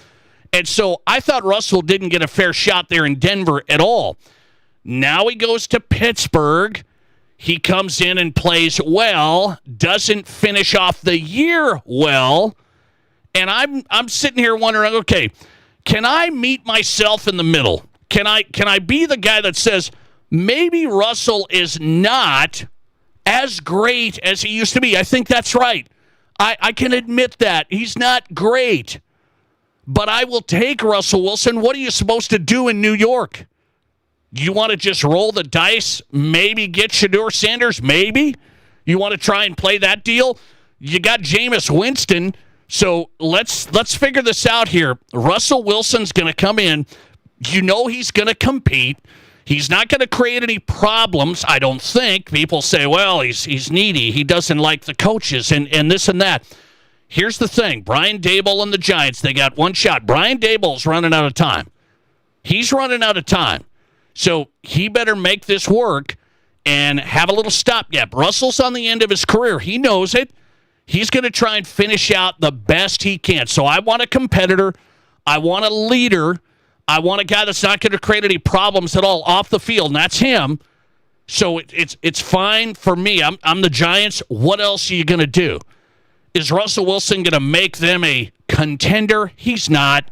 And so I thought Russell didn't get a fair shot there in Denver at all. Now he goes to Pittsburgh. He comes in and plays well, doesn't finish off the year well. And I'm sitting here wondering, okay, can I meet myself in the middle? Can I be the guy that says, maybe Russell is not as great as he used to be? I think that's right. I can admit that. He's not great. But I will take Russell Wilson. What are you supposed to do in New York? You want to just roll the dice, maybe get Shedeur Sanders, maybe? You want to try and play that deal? You got Jameis Winston, so let's figure this out here. Russell Wilson's going to come in. You know he's going to compete. He's not going to create any problems, I don't think. People say, well, he's needy. He doesn't like the coaches and this and that. Here's the thing. Brian Daboll and the Giants, they got one shot. Brian Daboll's running out of time. He's running out of time. So he better make this work and have a little stopgap. Russell's on the end of his career. He knows it. He's going to try and finish out the best he can. So I want a competitor. I want a leader. I want a guy that's not going to create any problems at all off the field, and that's him. So it's fine for me. I'm the Giants. What else are you going to do? Is Russell Wilson going to make them a contender? He's not.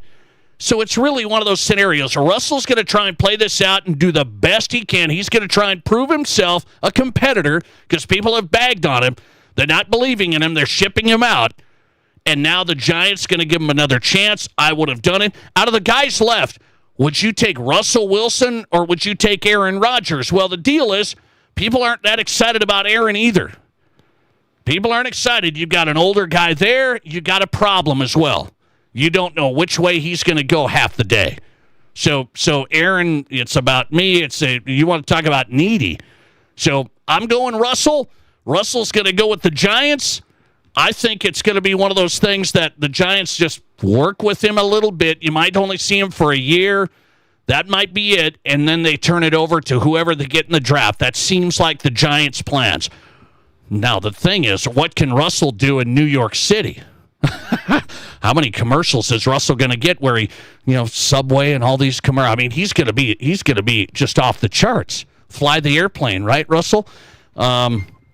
So it's really one of those scenarios. Russell's going to try and play this out and do the best he can. He's going to try and prove himself a competitor because people have bagged on him. They're not believing in him. They're shipping him out. And now the Giants going to give him another chance. I would have done it. Out of the guys left, would you take Russell Wilson or would you take Aaron Rodgers? Well, the deal is people aren't that excited about Aaron either. People aren't excited. You've got an older guy there. You got a problem as well. You don't know which way he's going to go half the day. So Aaron, it's about me. You want to talk about needy. So I'm going Russell. Russell's going to go with the Giants. I think it's going to be one of those things that the Giants just work with him a little bit. You might only see him for a year. That might be it. And then they turn it over to whoever they get in the draft. That seems like the Giants' plans. Now, the thing is, what can Russell do in New York City? How many commercials is Russell going to get where he, Subway and all these commercials? I mean, he's going to be just off the charts. Fly the airplane, right, Russell?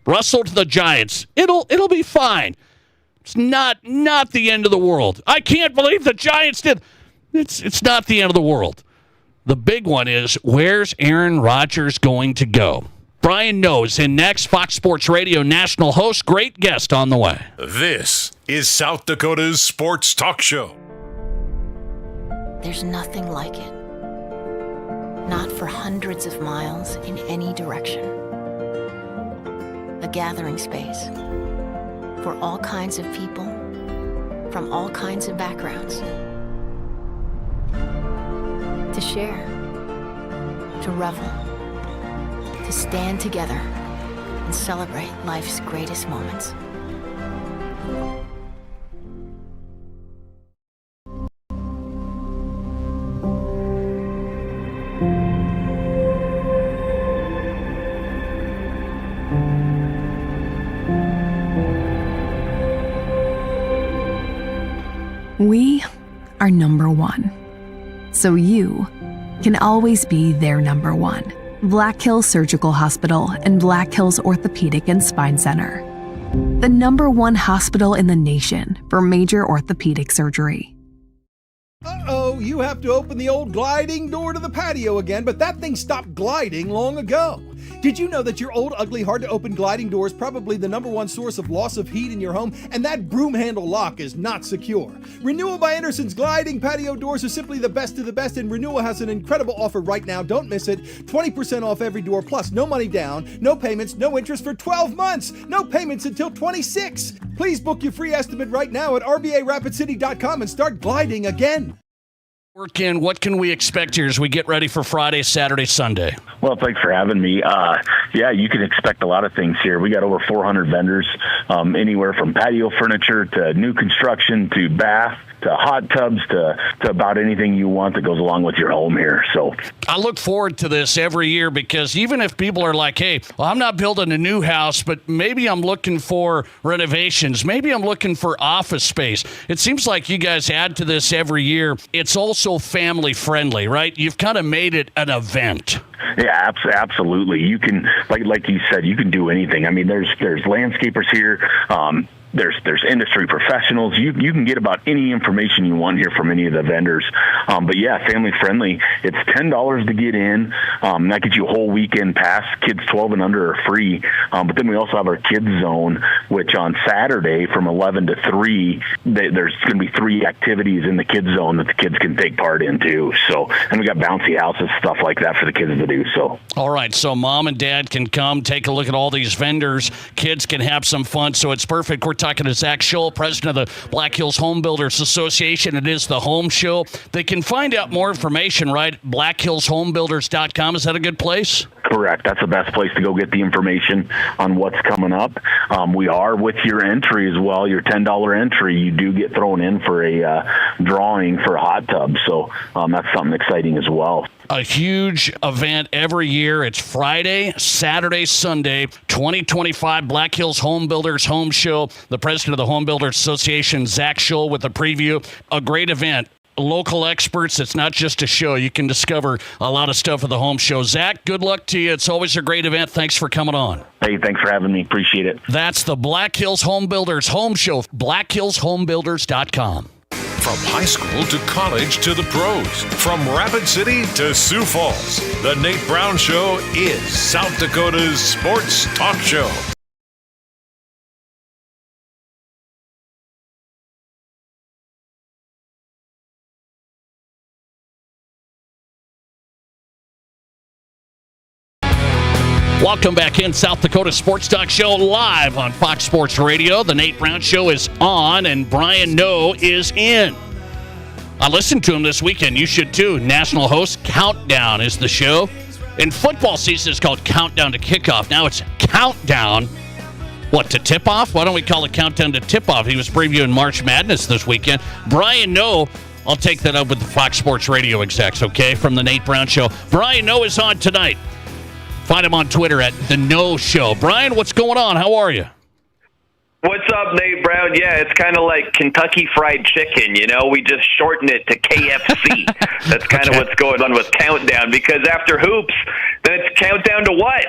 Russell to the Giants. It'll be fine. It's not the end of the world. I can't believe the Giants did. It's not the end of the world. The big one is, where's Aaron Rodgers going to go? Brian knows. And next, Fox Sports Radio national host, great guest on the way. This is South Dakota's Sports Talk Show. There's nothing like it. Not for hundreds of miles in any direction. A gathering space for all kinds of people from all kinds of backgrounds. To share, to revel, to stand together and celebrate life's greatest moments. We are number one. So you can always be their number one. Black Hills Surgical Hospital and Black Hills Orthopedic and Spine Center. The number one hospital in the nation for major orthopedic surgery. Uh-oh, you have to open the old gliding door to the patio again, but that thing stopped gliding long ago. Did you know that your old, ugly, hard-to-open gliding door is probably the number one source of loss of heat in your home, and that broom handle lock is not secure? Renewal by Anderson's gliding patio doors are simply the best of the best, and Renewal has an incredible offer right now. Don't miss it. 20% off every door, plus no money down, no payments, no interest for 12 months. No payments until 26. Please book your free estimate right now at rbarapidcity.com and start gliding again. Working, what can we expect here as we get ready for Friday, Saturday, Sunday? Well, thanks for having me. Yeah, you can expect a lot of things here. We got over 400 vendors, anywhere from patio furniture to new construction to bath to hot tubs to about anything you want that goes along with your home here. So I look forward to this every year because even if people are like, hey, well, I'm not building a new house, but maybe I'm looking for renovations, maybe I'm looking for office space. It seems like you guys add to this every year. It's also family friendly, right? You've kind of made it an event. Yeah, absolutely. You can, like you said, you can do anything. I mean, there's landscapers here. There's industry professionals. You can get about any information you want here from any of the vendors. But yeah, family friendly. It's $10 to get in. That gets you a whole weekend pass. Kids 12 and under are free. But then we also have our kids zone, which on Saturday from 11 to 3, there's going to be 3 activities in the kids zone that the kids can take part in too. So, and we got bouncy houses, stuff like that for the kids to do. So, all right. So mom and dad can come take a look at all these vendors. Kids can have some fun. So it's perfect. We're talking to Zach Scholl, president of the Black Hills Home Builders Association. It is the home show. They can find out more information, right? BlackHillsHomebuilders.com. Is that a good place? Correct. That's the best place to go get the information on what's coming up. We are with your entry as well, your $10 entry, you do get thrown in for a drawing for a hot tub. So that's something exciting as well. A huge event every year. It's Friday, Saturday, Sunday, 2025 Black Hills Home Builders Home Show. The president of the Home Builders Association, Zach Scholl, with a preview. A great event. Local experts. It's not just a show. You can discover a lot of stuff at the home show. Zach, good luck to you. It's always a great event. Thanks for coming on. Hey, thanks for having me. Appreciate it. That's the Black Hills Home Builders Home Show. BlackHillsHomebuilders.com. From high school to college to the pros, from Rapid City to Sioux Falls, the Nate Brown Show is South Dakota's sports talk show. Welcome back in South Dakota Sports Talk Show live on Fox Sports Radio. The Nate Brown Show is on, and Brian Noe is in. I listened to him this weekend. You should too. National host Countdown is the show. In football season, it's called Countdown to Kickoff. Now it's Countdown, to tip-off? Why don't we call it Countdown to Tip-Off? He was previewing March Madness this weekend. Brian Noe, I'll take that up with the Fox Sports Radio execs, okay, from the Nate Brown Show. Brian Noe is on tonight. Find him on Twitter at The No Show. Brian, what's going on? How are you? What's up, Nate Brown? Yeah, it's kind of like Kentucky Fried Chicken, you know? We just shorten it to KFC. That's kind of what's going on with Countdown, because after hoops, then it's Countdown to what?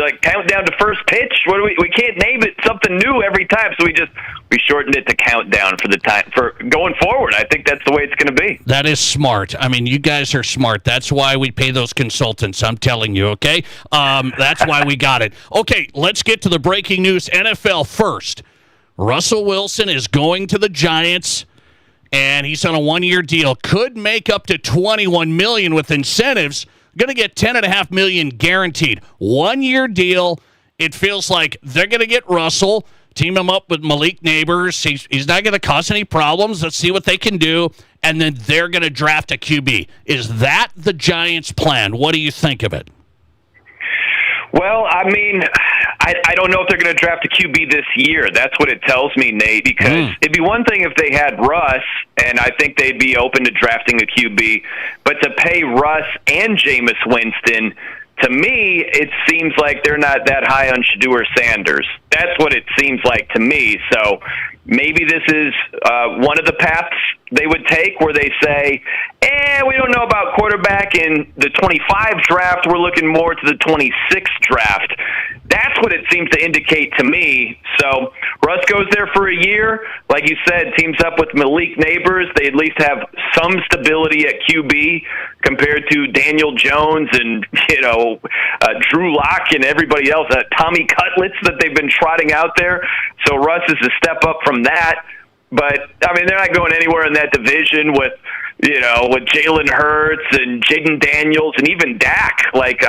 Like Countdown to first pitch? What do we can't name it something new every time, so we shortened it to Countdown for the time for going forward. I think that's the way it's going to be. That is smart. I mean, you guys are smart. That's why we pay those consultants. I'm telling you, okay? That's why we got it. Okay, let's get to the breaking news. NFL first. Russell Wilson is going to the Giants, and he's on a 1-year deal. Could make up to $21 million with incentives. Going to get $10.5 million guaranteed. 1-year deal. It feels like they're going to get Russell, team him up with Malik Neighbors. He's not going to cause any problems. Let's see what they can do. And then they're going to draft a QB. Is that the Giants' plan? What do you think of it? Well, I mean, I don't know if they're going to draft a QB this year. That's what it tells me, Nate, because it'd be one thing if they had Russ, and I think they'd be open to drafting a QB, but to pay Russ and Jameis Winston, to me, it seems like they're not that high on Shedeur Sanders. That's what it seems like to me. So maybe this is one of the paths they would take where they say, we don't know about quarterback in the 25 draft. We're looking more to the 26 draft. That's what it seems to indicate to me. So Russ goes there for a year. Like you said, teams up with Malik Neighbors. They at least have some stability at QB compared to Daniel Jones and, Drew Lock and everybody else, Tommy Cutlets that they've been trotting out there. So Russ is a step up from that. But, I mean, they're not going anywhere in that division with with Jalen Hurts and Jaden Daniels and even Dak. Like,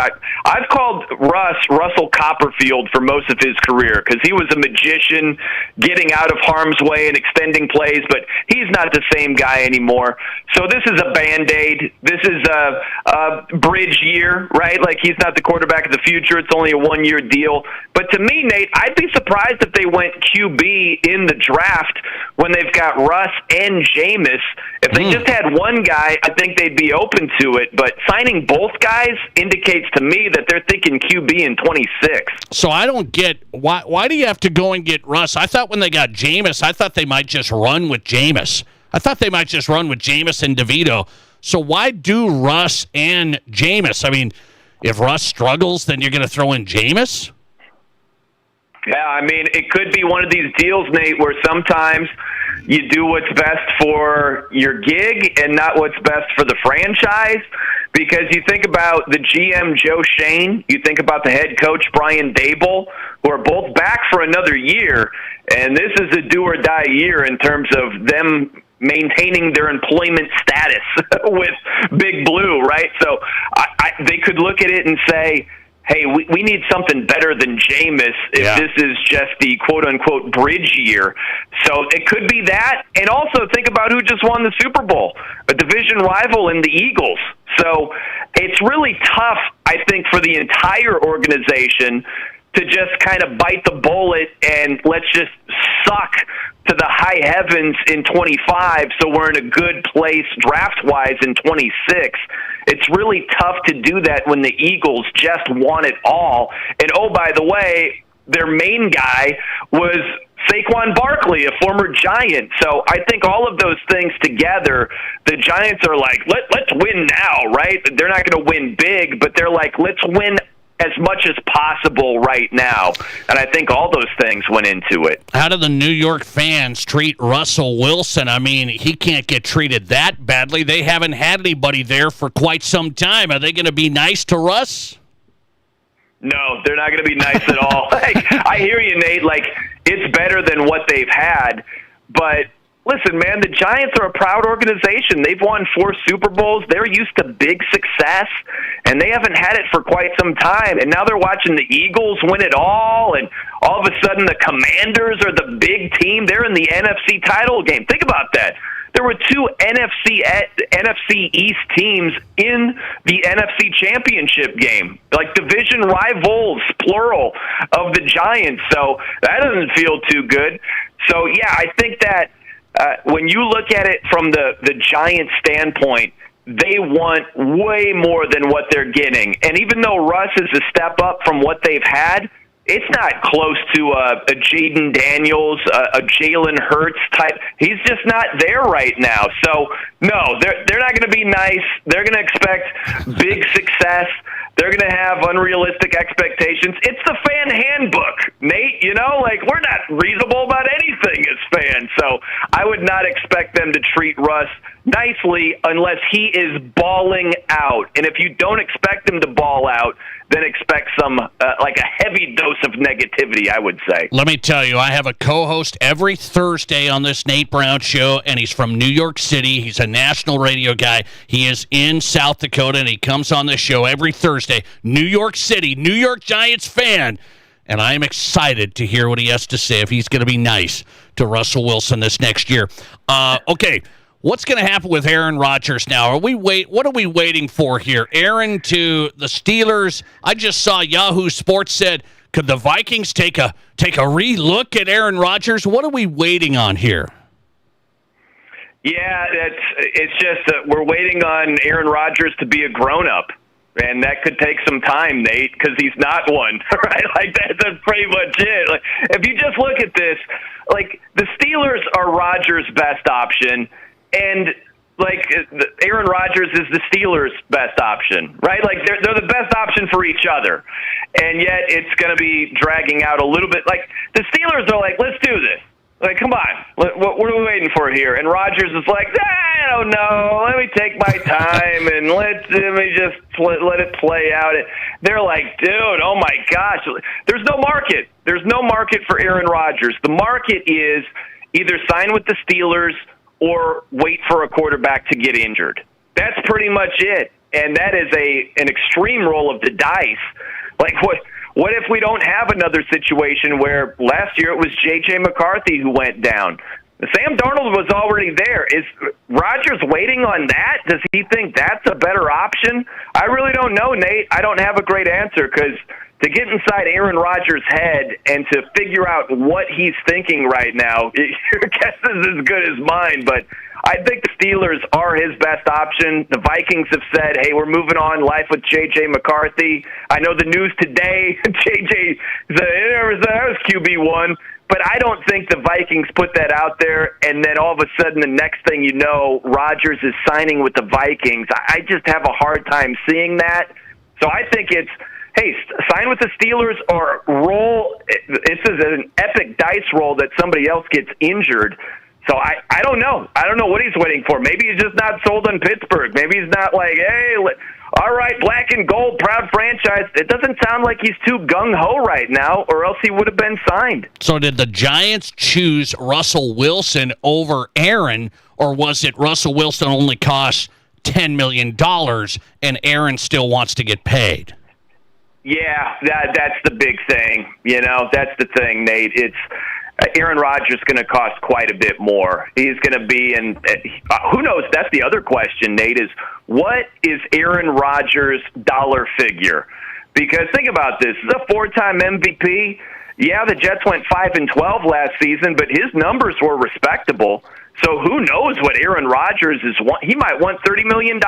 I've called Russell Copperfield for most of his career because he was a magician getting out of harm's way and extending plays, but he's not the same guy anymore. So this is a Band-Aid. This is a bridge year, right? Like, he's not the quarterback of the future. It's only a one-year deal. But to me, Nate, I'd be surprised if they went QB in the draft when they've got Russ and Jameis. If they just had one guy, I think they'd be open to it. But signing both guys indicates to me that they're thinking QB in 26. So I don't get why do you have to go and get Russ? I thought when they got Jameis, I thought they might just run with Jameis. I thought they might just run with Jameis and DeVito. So why do Russ and Jameis? I mean, if Russ struggles, then you're going to throw in Jameis? Yeah, I mean, it could be one of these deals, Nate, where sometimes you do what's best for your gig and not what's best for the franchise. Because you think about the GM, Joe Shane, you think about the head coach, Brian Daboll, who are both back for another year. And this is a do-or-die year in terms of them maintaining their employment status with Big Blue, right? So they could look at it and say, hey, we need something better than Jameis if this is just the quote-unquote bridge year. So it could be that. And also think about who just won the Super Bowl, a division rival in the Eagles. So it's really tough, I think, for the entire organization to just kind of bite the bullet and let's just suck to the high heavens in 25 so we're in a good place draft-wise in 26. It's really tough to do that when the Eagles just want it all. And, oh, by the way, their main guy was Saquon Barkley, a former Giant. So I think all of those things together, the Giants are like, let's win now, right? They're not going to win big, but they're like, let's win as much as possible right now. And I think all those things went into it. How do the New York fans treat Russell Wilson? I mean, he can't get treated that badly. They haven't had anybody there for quite some time. Are they going to be nice to Russ? No, they're not going to be nice at all. I hear you, Nate. Like, it's better than what they've had. But listen, man, the Giants are a proud organization. They've won 4 Super Bowls. They're used to big success, and they haven't had it for quite some time. And now they're watching the Eagles win it all, and all of a sudden the Commanders are the big team. They're in the NFC title game. Think about that. There were 2 NFC East teams in the NFC Championship game, like division rivals, plural, of the Giants. So that doesn't feel too good. So, yeah, I think that when you look at it from the Giants standpoint, they want way more than what they're getting. And even though Russ is a step up from what they've had, it's not close to a Jaden Daniels, a Jalen Hurts type. He's just not there right now. So, no, they're not going to be nice. They're going to expect big success. They're going to have unrealistic expectations. It's the fan handbook, Nate. Like, we're not reasonable about anything as fans. So I would not expect them to treat Russ nicely unless he is balling out. And if you don't expect him to ball out, then expect some, like a heavy dose of negativity, I would say. Let me tell you, I have a co-host every Thursday on this Nate Brown show, and he's from New York City. He's a national radio guy. He is in South Dakota, and he comes on this show every Thursday. New York City, New York Giants fan. And I am excited to hear what he has to say if he's going to be nice to Russell Wilson this next year. Okay. What's going to happen with Aaron Rodgers now? What are we waiting for here? Aaron to the Steelers. I just saw Yahoo Sports said, could the Vikings take a re-look at Aaron Rodgers? What are we waiting on here? Yeah, it's just that we're waiting on Aaron Rodgers to be a grown-up. And that could take some time, Nate, because he's not one, right? Like, that's pretty much it. Like, if you just look at this, like, the Steelers are Rodgers' best option, and, like, Aaron Rodgers is the Steelers' best option, right? Like, they're the best option for each other. And yet it's going to be dragging out a little bit. Like, the Steelers are like, let's do this. Like, come on, what are we waiting for here? And Rodgers is like, I don't know. Let me take my time and let me just let it play out. They're like, dude, oh my gosh, there's no market. There's no market for Aaron Rodgers. The market is either sign with the Steelers or wait for a quarterback to get injured. That's pretty much it. And that is an extreme roll of the dice. Like, what if we don't have another situation where last year it was J.J. McCarthy who went down? Sam Darnold was already there. Is Rodgers waiting on that? Does he think that's a better option? I really don't know, Nate. I don't have a great answer because to get inside Aaron Rodgers' head and to figure out what he's thinking right now, your guess is as good as mine, but I think the Steelers are his best option. The Vikings have said, hey, we're moving on life with J.J. McCarthy. I know the news today, J.J. that was QB1, but I don't think the Vikings put that out there, and then all of a sudden the next thing you know, Rodgers is signing with the Vikings. I just have a hard time seeing that. So I think it's, hey, sign with the Steelers or roll. This is an epic dice roll that somebody else gets injured. So I don't know. I don't know what he's waiting for. Maybe he's just not sold on Pittsburgh. Maybe he's not like, hey, all right, black and gold, proud franchise. It doesn't sound like he's too gung-ho right now, or else he would have been signed. So did the Giants choose Russell Wilson over Aaron, or was it Russell Wilson only costs $10 million and Aaron still wants to get paid? Yeah, that's the big thing. You know, that's the thing, Nate. It's Aaron Rodgers is going to cost quite a bit more. He's going to be in who knows? That's the other question, Nate, is what is Aaron Rodgers' dollar figure? Because think about this. He's a 4-time MVP. Yeah, the Jets went 5-12 last season, but his numbers were respectable. So who knows what Aaron Rodgers is? He might want $30 million.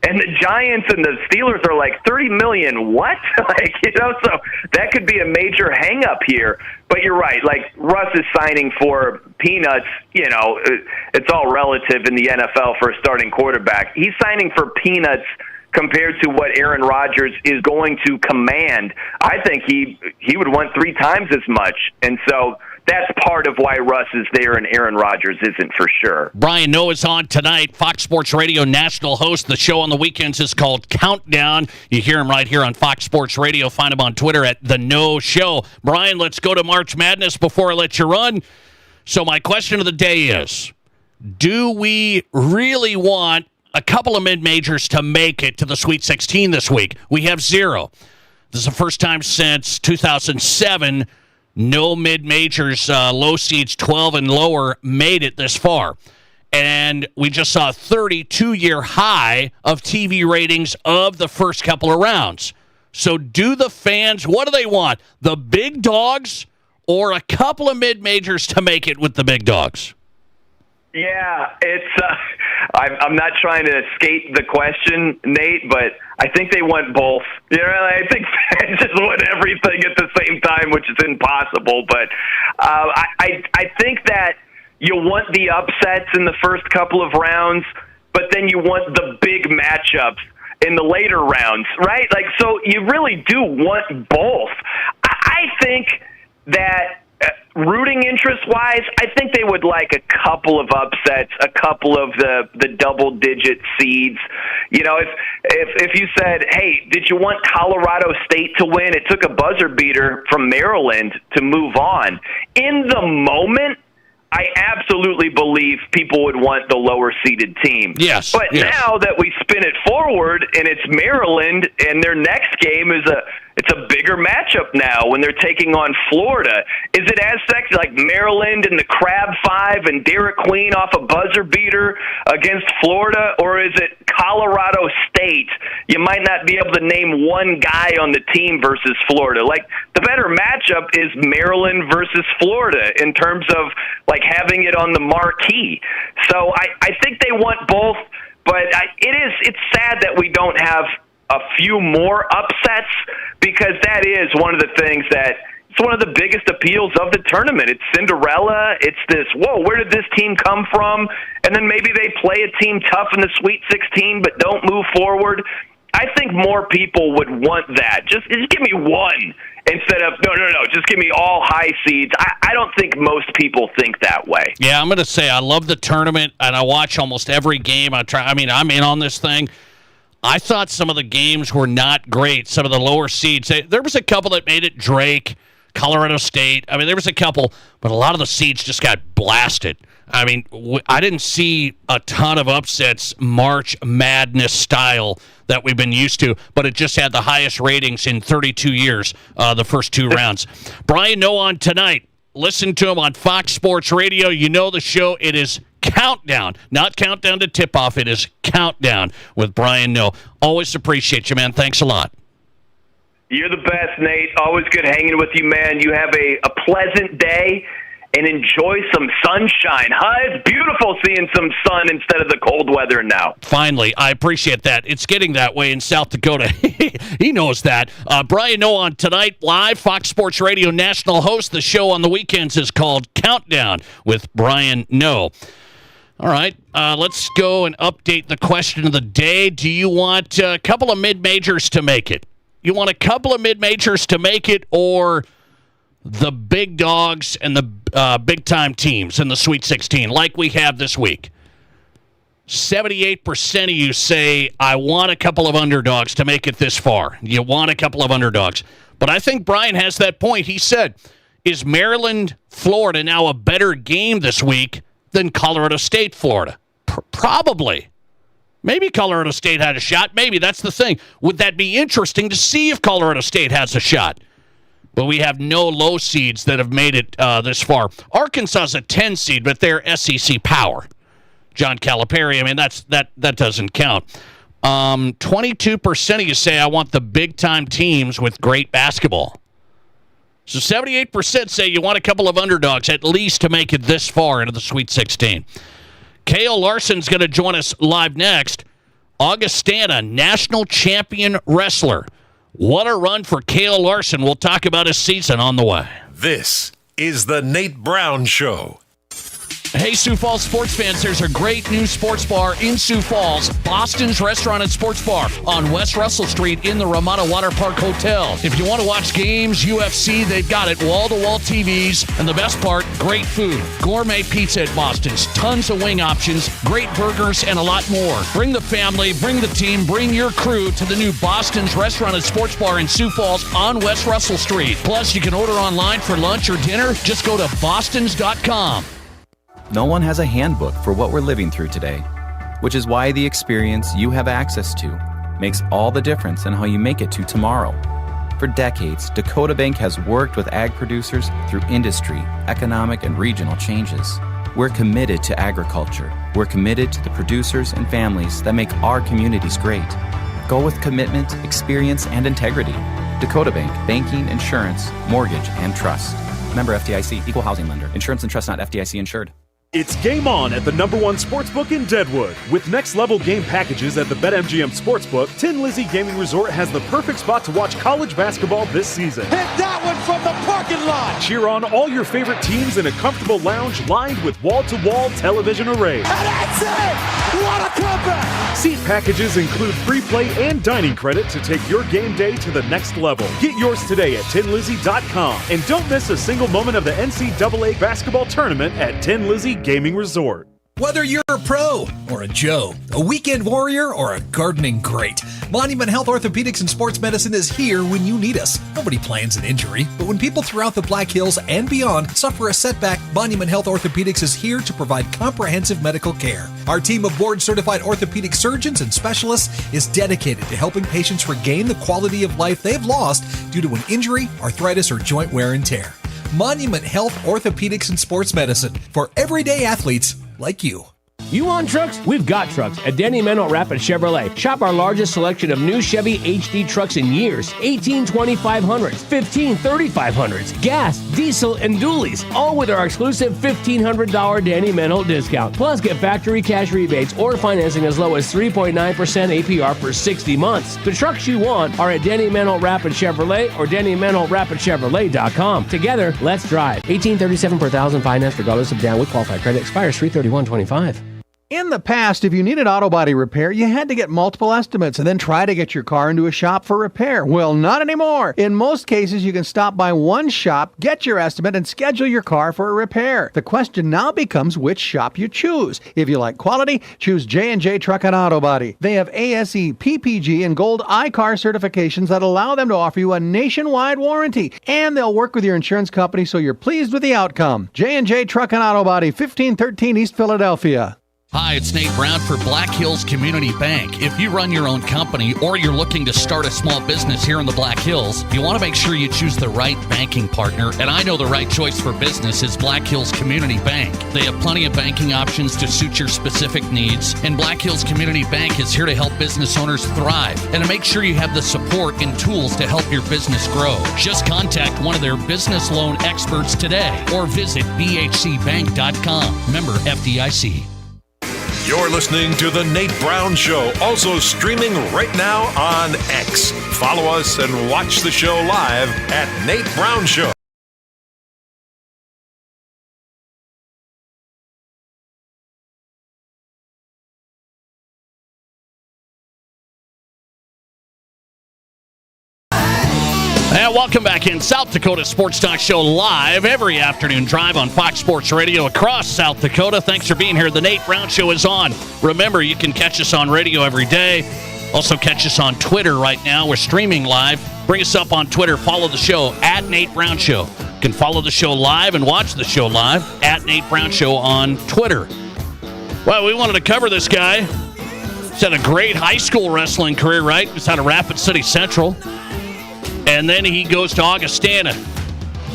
And the Giants and the Steelers are like, $30 million, what? So that could be a major hang-up here. But you're right. Like, Russ is signing for peanuts. It's all relative in the NFL for a starting quarterback. He's signing for peanuts compared to what Aaron Rodgers is going to command. I think he would want 3 times as much. And so that's part of why Russ is there and Aaron Rodgers isn't, for sure. Brian Noe is on tonight, Fox Sports Radio national host. The show on the weekends is called Countdown. You hear him right here on Fox Sports Radio. Find him on Twitter at The Noe Show. Brian, let's go to March Madness before I let you run. So my question of the day is, do we really want a couple of mid-majors to make it to the Sweet 16 this week? We have 0. This is the first time since 2007 no mid-majors, low seeds 12 and lower, made it this far. And we just saw a 32-year high of TV ratings of the first couple of rounds. So do the fans, what do they want? The big dogs or a couple of mid-majors to make it with the big dogs? Yeah, it's. I'm not trying to escape the question, Nate, but I think they want both. I think fans just want everything at the same time, which is impossible. But I think that you want the upsets in the first couple of rounds, but then you want the big matchups in the later rounds, right? Like, so you really do want both. I think that rooting interest-wise, I think they would like a couple of upsets, a couple of the double-digit seeds. If you said, hey, did you want Colorado State to win? It took a buzzer beater from Maryland to move on. In the moment, I absolutely believe people would want the lower-seeded team. Yes. But now that we spin it forward and it's Maryland and their next game is it's a bigger matchup now when they're taking on Florida. Is it as sexy like Maryland and the Crab Five and Derek Queen off a buzzer beater against Florida, or is it Colorado State? You might not be able to name one guy on the team versus Florida. Like, the better matchup is Maryland versus Florida in terms of like having it on the marquee. So I think they want both, but it's sad that we don't have a few more upsets, because that is one of the things that it's one of the biggest appeals of the tournament. It's Cinderella. It's this, whoa, where did this team come from? And then maybe they play a team tough in the Sweet 16 but don't move forward. I think more people would want that. Just give me one instead of, no, just give me all high seeds. I don't think most people think that way. Yeah, I'm going to say I love the tournament, and I watch almost every game. I'm in on this thing. I thought some of the games were not great, some of the lower seeds. There was a couple that made it. Drake, Colorado State. There was a couple, but a lot of the seeds just got blasted. I mean, I didn't see a ton of upsets March Madness style that we've been used to, but it just had the highest ratings in 32 years, the first two rounds. Brian Noe on tonight. Listen to him on Fox Sports Radio. You know the show. It is Countdown, not Countdown to Tip-Off. It is Countdown with Brian Noe. Always appreciate you, man. Thanks a lot. You're the best, Nate. Always good hanging with you, man. You have a pleasant day and enjoy some sunshine. Huh? It's beautiful seeing some sun instead of the cold weather now. Finally, I appreciate that. It's getting that way in South Dakota. He knows that. Brian Noe on tonight, live, Fox Sports Radio national host. The show on the weekends is called Countdown with Brian Noe. All right, let's go and update the question of the day. Do you want a couple of mid-majors to make it? You want a couple of mid-majors to make it, or the big dogs and the big-time teams in the Sweet 16 like we have this week? 78% of you say, I want a couple of underdogs to make it this far. You want a couple of underdogs. But I think Brian has that point. He said, is Maryland, Florida now a better game this week than Colorado State, Florida? Probably. Maybe Colorado State had a shot. Maybe. That's the thing. Would that be interesting to see if Colorado State has a shot? But we have no low seeds that have made it this far. Arkansas is a 10 seed, but they're SEC power. John Calipari, I mean, that doesn't count. 22% of you say, I want the big-time teams with great basketball. So 78% say you want a couple of underdogs at least to make it this far into the Sweet 16. Kale Larson's going to join us live next. Augustana, national champion wrestler. What a run for Kale Larson. We'll talk about his season on the way. This is the Nate Brown Show. Hey, Sioux Falls sports fans, there's a great new sports bar in Sioux Falls, Boston's Restaurant and Sports Bar on West Russell Street in the Ramada Water Park Hotel. If you want to watch games, UFC, they've got it, wall-to-wall TVs, and the best part, great food. Gourmet pizza at Boston's, tons of wing options, great burgers, and a lot more. Bring the family, bring the team, bring your crew to the new Boston's Restaurant and Sports Bar in Sioux Falls on West Russell Street. Plus, you can order online for lunch or dinner. Just go to bostons.com. No one has a handbook for what we're living through today, which is why the experience you have access to makes all the difference in how you make it to tomorrow. For decades, Dakota Bank has worked with ag producers through industry, economic, and regional changes. We're committed to agriculture. We're committed to the producers and families that make our communities great. Go with commitment, experience, and integrity. Dakota Bank, banking, insurance, mortgage, and trust. Member FDIC, equal housing lender. Insurance and trust not FDIC insured. It's game on at the #1 sportsbook in Deadwood. With next-level game packages at the BetMGM Sportsbook, Tin Lizzy Gaming Resort has the perfect spot to watch college basketball this season. Hit that one from the parking lot! Cheer on all your favorite teams in a comfortable lounge lined with wall-to-wall television arrays. And that's it! What a comeback! Seat packages include free play and dining credit to take your game day to the next level. Get yours today at tinlizzy.com. And don't miss a single moment of the NCAA basketball tournament at Tin Lizzy Gaming Resort. Whether you're a pro or a Joe, a weekend warrior or a gardening great, Monument Health Orthopedics and Sports Medicine is here when you need us. Nobody plans an injury, but when people throughout the Black Hills and beyond suffer a setback, Monument Health Orthopedics is here to provide comprehensive medical care. Our team of board-certified orthopedic surgeons and specialists is dedicated to helping patients regain the quality of life they've lost due to an injury, arthritis, or joint wear and tear. Monument Health Orthopedics and Sports Medicine for everyday athletes like you. You want trucks? We've got trucks at Danny Menno Rapid Chevrolet. Shop our largest selection of new Chevy HD trucks in years. 18 2500s, 15 3500s, gas, diesel, and dualies. All with our exclusive $1,500 Danny Menno discount. Plus, get factory cash rebates or financing as low as 3.9% APR for 60 months. The trucks you want are at Danny Menno Rapid Chevrolet or DannyMennoRapidChevrolet.com. Together, let's drive. 1837 per thousand finance regardless of down with qualified credit. Expires 3/31/25. In the past, if you needed auto body repair, you had to get multiple estimates and then try to get your car into a shop for repair. Well, not anymore. In most cases, you can stop by one shop, get your estimate, and schedule your car for a repair. The question now becomes which shop you choose. If you like quality, choose J&J Truck and Auto Body. They have ASE, PPG, and Gold iCar certifications that allow them to offer you a nationwide warranty. And they'll work with your insurance company so you're pleased with the outcome. J&J Truck and Auto Body, 1513 East Philadelphia. Hi, it's Nate Brown for Black Hills Community Bank. If you run your own company or you're looking to start a small business here in the Black Hills, you want to make sure you choose the right banking partner. And I know the right choice for business is Black Hills Community Bank. They have plenty of banking options to suit your specific needs. And Black Hills Community Bank is here to help business owners thrive and to make sure you have the support and tools to help your business grow. Just contact one of their business loan experts today or visit bhcbank.com. Member FDIC. You're listening to The Nate Brown Show, also streaming right now on X. Follow us and watch the show live at Nate Brown Show. And welcome back in South Dakota Sports Talk Show live every afternoon drive on Fox Sports Radio across South Dakota. Thanks for being here. The Nate Brown Show is on. Remember, you can catch us on radio every day. Also catch us on Twitter right now. We're streaming live. Bring us up on Twitter. Follow the show at Nate Brown Show. You can follow the show live and watch the show live at Nate Brown Show on Twitter. Well, we wanted to cover this guy. He's had a great high school wrestling career, right? He's out of Rapid City Central. And then he goes to Augustana,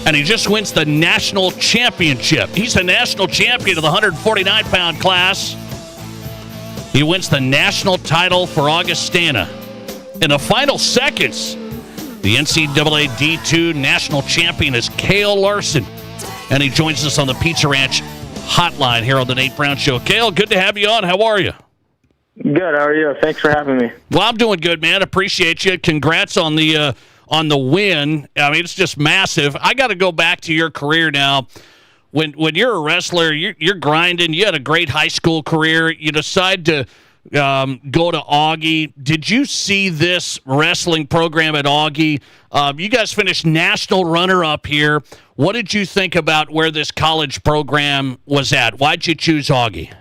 and he just wins the national championship. He's the national champion of the 149-pound class. He wins the national title for Augustana. In the final seconds, the NCAA D2 national champion is Cale Larson, and he joins us on the Pizza Ranch hotline here on the Nate Brown Show. Cale, good to have you on. How are you? Good. How are you? Thanks for having me. Well, I'm doing good, man. Appreciate you. Congrats on the win. I mean, it's just massive. I got to go back to your career now. When you're a wrestler, you're grinding. You had a great high school career. You decide to go to Augie. Did you see this wrestling program at Augie? You guys finished national runner-up here. What did you think about where this college program was at? Why'd you choose Augie?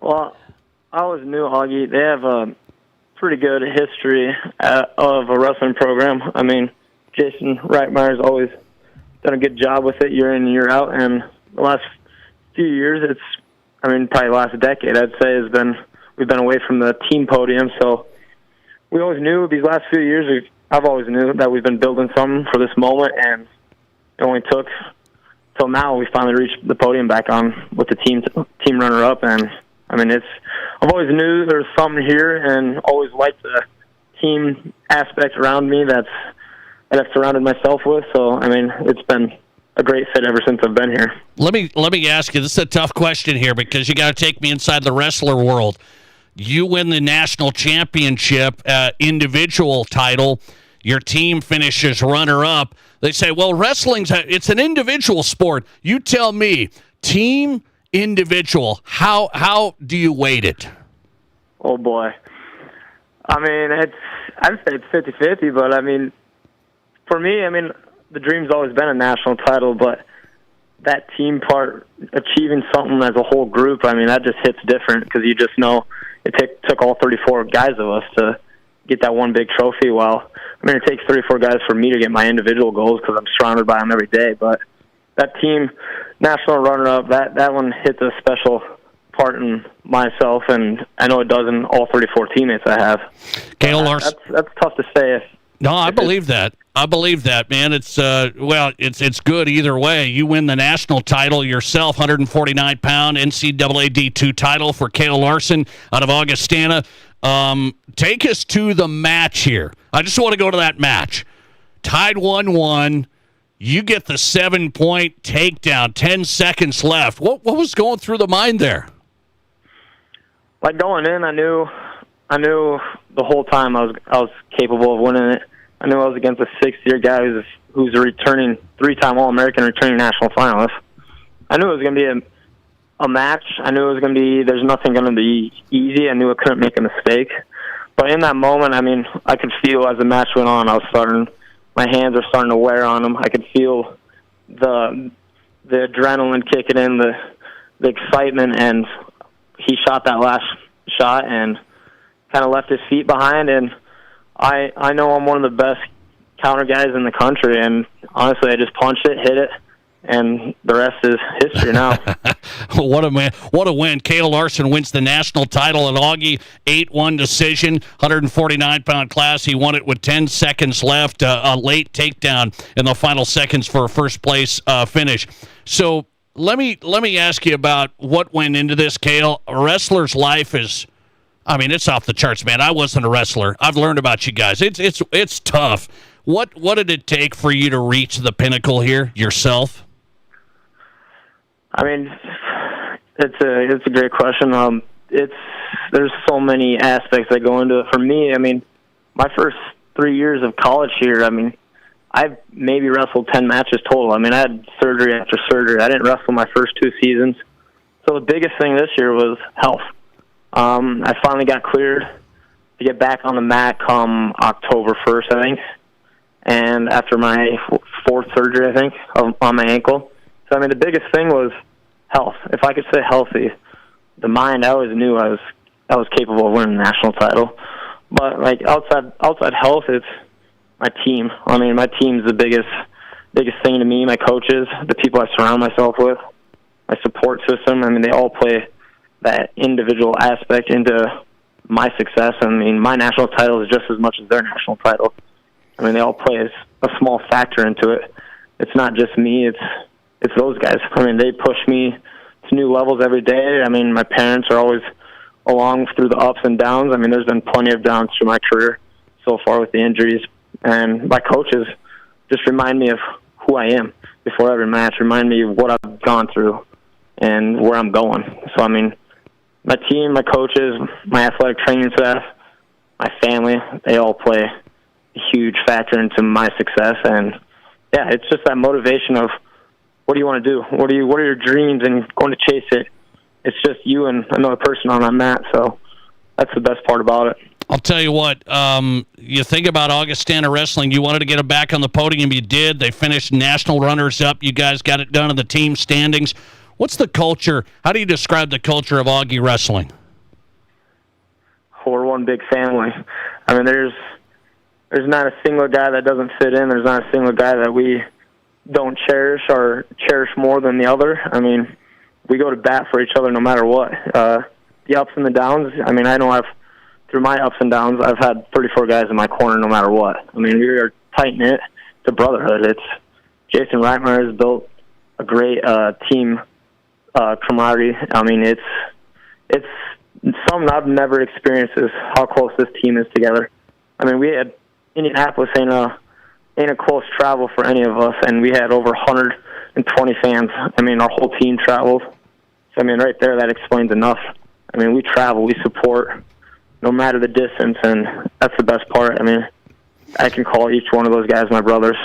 Well, I always knew Augie. They have a pretty good history of a wrestling program. I mean, Jason Reitmeyer's always done a good job with it year in and year out, and the last few years, probably the last decade, I'd say, we've been away from the team podium, so we always knew these last few years, I've always knew that we've been building something for this moment, and it only took till now we finally reached the podium back on with the team runner-up, and I've always knew there was something here, and always liked the team aspect around me that I've surrounded myself with. So, it's been a great fit ever since I've been here. Let me ask you, this is a tough question here because you got to take me inside the wrestler world. You win the national championship individual title. Your team finishes runner-up. They say, well, it's an individual sport. You tell me, team, individual, how do you weight it? Oh, boy. I'd say it's 50-50, but, for me, the dream's always been a national title, but that team part, achieving something as a whole group, that just hits different because you just know it took all 34 guys of us to get that one big trophy. Well, it takes 34 guys for me to get my individual goals because I'm surrounded by them every day, but that team national runner-up, that one hits a special part in myself, and I know it does in all 34 teammates I have. Cale Larson. That's tough to say. No, I believe that. I believe that, man. It's it's good either way. You win the national title yourself, 149-pound NCAA D2 title for Cale Larson out of Augustana. Take us to the match here. I just want to go to that match. Tied 1-1. You get the 7-point takedown, 10 seconds left. What was going through the mind there? Like going in, I knew the whole time I was capable of winning it. I knew I was against a 6th-year guy who's a returning 3-time All-American, returning national finalist. I knew it was going to be a match. I knew it was going to be, there's nothing going to be easy. I knew I couldn't make a mistake. But in that moment, I mean, I could feel as the match went on, my hands are starting to wear on him. I could feel the adrenaline kicking in, the excitement, and he shot that last shot and kind of left his feet behind. And I know I'm one of the best counter guys in the country, and honestly, I just punched it, hit it, and the rest is history now. What a win. Cale Larson wins the national title at Augie, 8-1 decision, 149-pound class. He won it with 10 seconds left, a late takedown in the final seconds for a first-place finish. So let me ask you about what went into this, Cale. A wrestler's life is, I mean, it's off the charts, man. I wasn't a wrestler. I've learned about you guys. It's tough. What did it take for you to reach the pinnacle here yourself? I mean, it's a great question. There's so many aspects that go into it. For me, I mean, my first 3 years of college here, I mean, I've maybe wrestled 10 matches total. I mean, I had surgery after surgery. I didn't wrestle my first 2 seasons. So the biggest thing this year was health. I finally got cleared to get back on the mat come October 1st, I think. And after my 4th surgery, I think, on my ankle. So, I mean, the biggest thing was health. If I could stay healthy, the mind, I always knew I was capable of winning the national title. But, like, outside health, it's my team. I mean, my team's the biggest thing to me, my coaches, the people I surround myself with, my support system. I mean, they all play that individual aspect into my success. I mean, my national title is just as much as their national title. I mean, they all play a small factor into it. It's not just me, it's those guys. I mean, they push me to new levels every day. I mean, my parents are always along through the ups and downs. I mean, there's been plenty of downs through my career so far with the injuries. And my coaches just remind me of who I am before every match, remind me of what I've gone through and where I'm going. So, I mean, my team, my coaches, my athletic training staff, my family, they all play a huge factor into my success. And, yeah, it's just that motivation of, what do you want to do? What are your dreams, and going to chase it? It's just you and another person on that mat, so that's the best part about it. I'll tell you what, you think about Augustana Wrestling, you wanted to get them back on the podium, you did. They finished national runners-up. You guys got it done in the team standings. What's the culture? How do you describe the culture of Augie Wrestling? We're one big family. I mean, there's not a single guy that doesn't fit in. There's not a single guy that we don't cherish or cherish more than the other. I mean, we go to bat for each other no matter what. The ups and the downs, I mean, I know through my ups and downs, I've had 34 guys in my corner no matter what. I mean, we are tight-knit. It's a brotherhood. Jason Reitmeyer has built a great team camaraderie. I mean, it's something I've never experienced, is how close this team is together. I mean, we had Indianapolis ain't a close travel for any of us, and we had over 120 fans. I mean, our whole team traveled. So, I mean, right there, that explains enough. I mean, we travel, we support, no matter the distance, and that's the best part. I mean, I can call each one of those guys my brothers,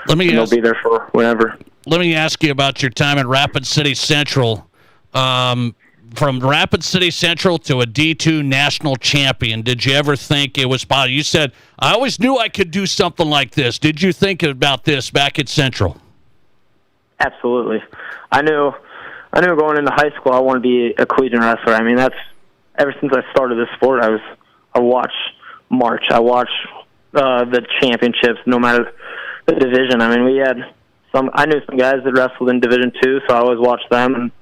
and they'll be there for whenever. Let me ask you about your time at Rapid City Central. From Rapid City Central to a D2 national champion, did you ever think it was possible? You said, I always knew I could do something like this. Did you think about this back at Central? Absolutely. I knew going into high school I wanted to be a collegiate wrestler. I mean, that's ever since I started this sport. I watched March. I watched the championships, no matter the division. I mean, I knew some guys that wrestled in Division II, so I always watched them.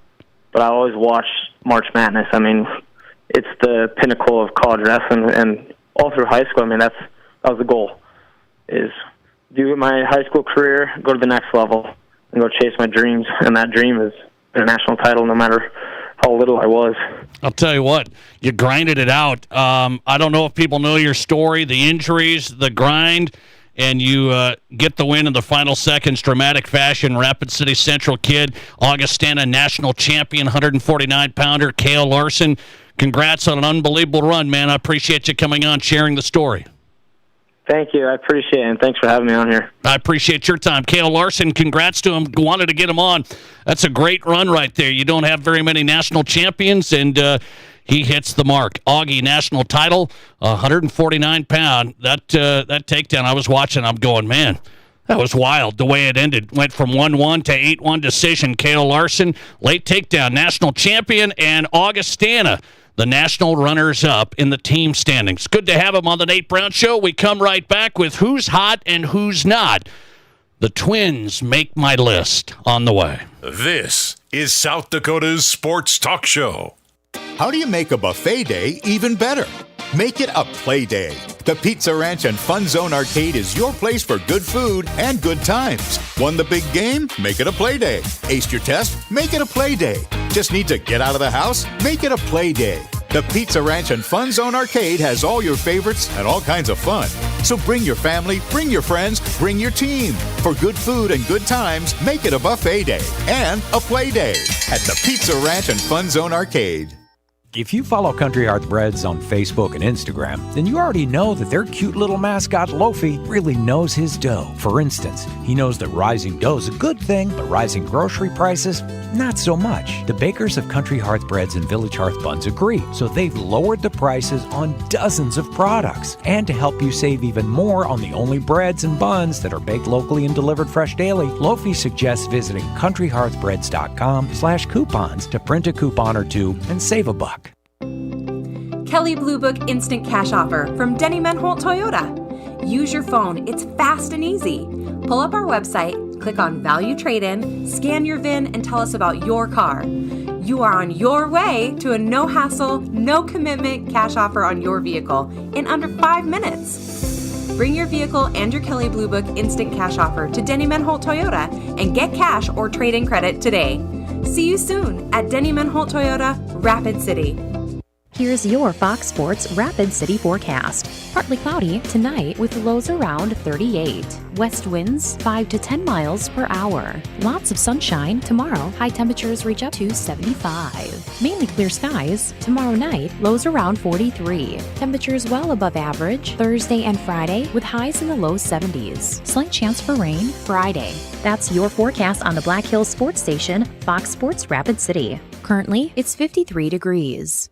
But I always watched March Madness. I mean, it's the pinnacle of college wrestling, and all through high school. I mean, that was the goal: is do my high school career, go to the next level, and go chase my dreams. And that dream is a national title, no matter how little I was. I'll tell you what, you grinded it out. I don't know if people know your story, the injuries, the grind, and you get the win in the final seconds, dramatic fashion. Rapid City Central kid, Augustana national champion, 149-pounder, Cale Larson. Congrats on an unbelievable run, man. I appreciate you coming on, sharing the story. Thank you. I appreciate it, and thanks for having me on here. I appreciate your time. Cale Larson, congrats to him. Wanted to get him on. That's a great run right there. You don't have very many national champions, and he hits the mark. Augie, national title, 149-pound. That takedown, I was watching, I'm going, man, that was wild the way it ended. Went from 1-1 to 8-1 decision. Cale Larson, late takedown, national champion, and Augustana, the national runners-up in the team standings. Good to have him on the Nate Brown Show. We come right back with who's hot and who's not. The Twins make my list on the way. This is South Dakota's Sports Talk Show. How do you make a buffet day even better? Make it a play day. The Pizza Ranch and Fun Zone Arcade is your place for good food and good times. Won the big game? Make it a play day. Aced your test? Make it a play day. Just need to get out of the house? Make it a play day. The Pizza Ranch and Fun Zone Arcade has all your favorites and all kinds of fun. So bring your family, bring your friends, bring your team. For good food and good times, make it a buffet day and a play day at the Pizza Ranch and Fun Zone Arcade. If you follow Country Hearth Breads on Facebook and Instagram, then you already know that their cute little mascot, Lofi, really knows his dough. For instance, he knows that rising dough is a good thing, but rising grocery prices, not so much. The bakers of Country Hearth Breads and Village Hearth Buns agree, so they've lowered the prices on dozens of products. And to help you save even more on the only breads and buns that are baked locally and delivered fresh daily, Lofi suggests visiting countryhearthbreads.com/coupons to print a coupon or two and save a buck. Kelley Blue Book Instant Cash Offer from Denny Menholt Toyota. Use your phone. It's fast and easy. Pull up our website, click on Value Trade-In, scan your VIN, and tell us about your car. You are on your way to a no-hassle, no-commitment cash offer on your vehicle in under 5 minutes. Bring your vehicle and your Kelley Blue Book Instant Cash Offer to Denny Menholt Toyota and get cash or trade-in credit today. See you soon at Denny Menholt Toyota, Rapid City. Here's your Fox Sports Rapid City forecast. Partly cloudy tonight with lows around 38. West winds 5 to 10 miles per hour. Lots of sunshine tomorrow. High temperatures reach up to 75. Mainly clear skies. Tomorrow night, lows around 43. Temperatures well above average Thursday and Friday with highs in the low 70s. Slight chance for rain Friday. That's your forecast on the Black Hills Sports Station, Fox Sports Rapid City. Currently, it's 53 degrees.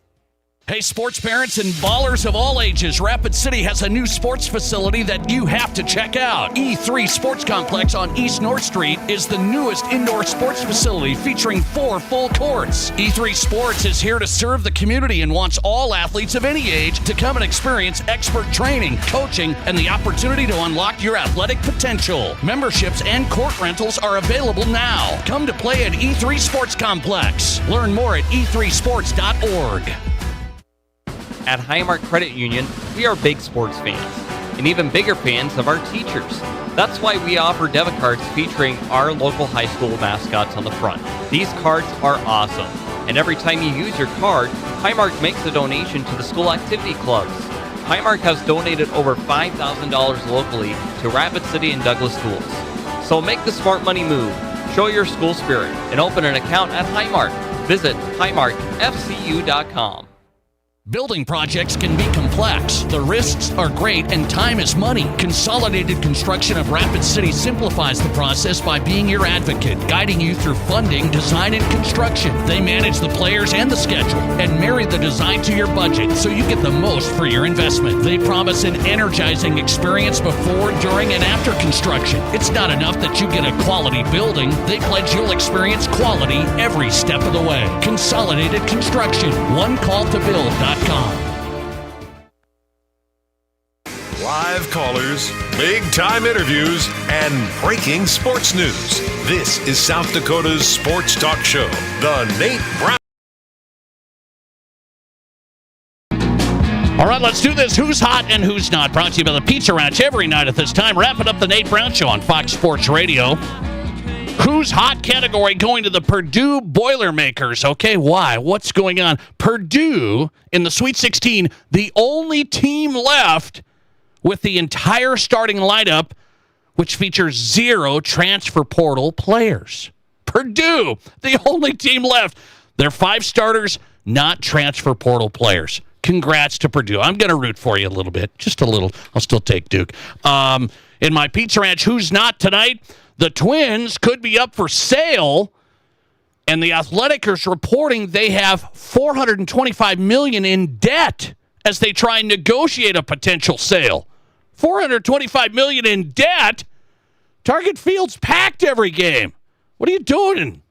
Hey, sports parents and ballers of all ages, Rapid City has a new sports facility that you have to check out. E3 Sports Complex on East North Street is the newest indoor sports facility featuring 4 full courts. E3 Sports is here to serve the community and wants all athletes of any age to come and experience expert training, coaching, and the opportunity to unlock your athletic potential. Memberships and court rentals are available now. Come to play at E3 Sports Complex. Learn more at e3sports.org. At Highmark Credit Union, we are big sports fans, and even bigger fans of our teachers. That's why we offer debit cards featuring our local high school mascots on the front. These cards are awesome, and every time you use your card, Highmark makes a donation to the school activity clubs. Highmark has donated over $5,000 locally to Rapid City and Douglas schools. So make the smart money move, show your school spirit, and open an account at Highmark. Visit highmarkfcu.com. Building projects can be complex. The risks are great and time is money. Consolidated Construction of Rapid City simplifies the process by being your advocate, guiding you through funding, design, and construction. They manage the players and the schedule and marry the design to your budget so you get the most for your investment. They promise an energizing experience before, during, and after construction. It's not enough that you get a quality building. They pledge you'll experience quality every step of the way. Consolidated Construction. OneCallToBuild.com. Live callers, big-time interviews, and breaking sports news. This is South Dakota's Sports Talk Show, The Nate Brown. All right, let's do this. Who's hot and who's not? Brought to you by the Pizza Ranch every night at this time. Wrapping up the Nate Brown Show on Fox Sports Radio. Who's hot category going to the Purdue Boilermakers. Okay, why? What's going on? Purdue in the Sweet 16, the only team left with the entire starting lineup, which features 0 transfer portal players. Purdue, the only team left. Their 5 starters, not transfer portal players. congrats to Purdue. I'm going to root for you a little bit, just a little. I'll still take Duke. In my Pizza Ranch Who's Not tonight, the Twins could be up for sale, and the Athletic is reporting they have $425 million in debt as they try and negotiate a potential sale. $425 million in debt? Target Field's packed every game. What are you doing?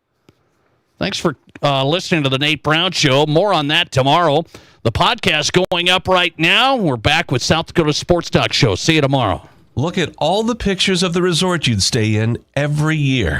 Thanks for listening to the Nate Brown Show. More on that tomorrow. The podcast going up right now. We're back with South Dakota Sports Talk Show. See you tomorrow. Look at all the pictures of the resort you'd stay in every year.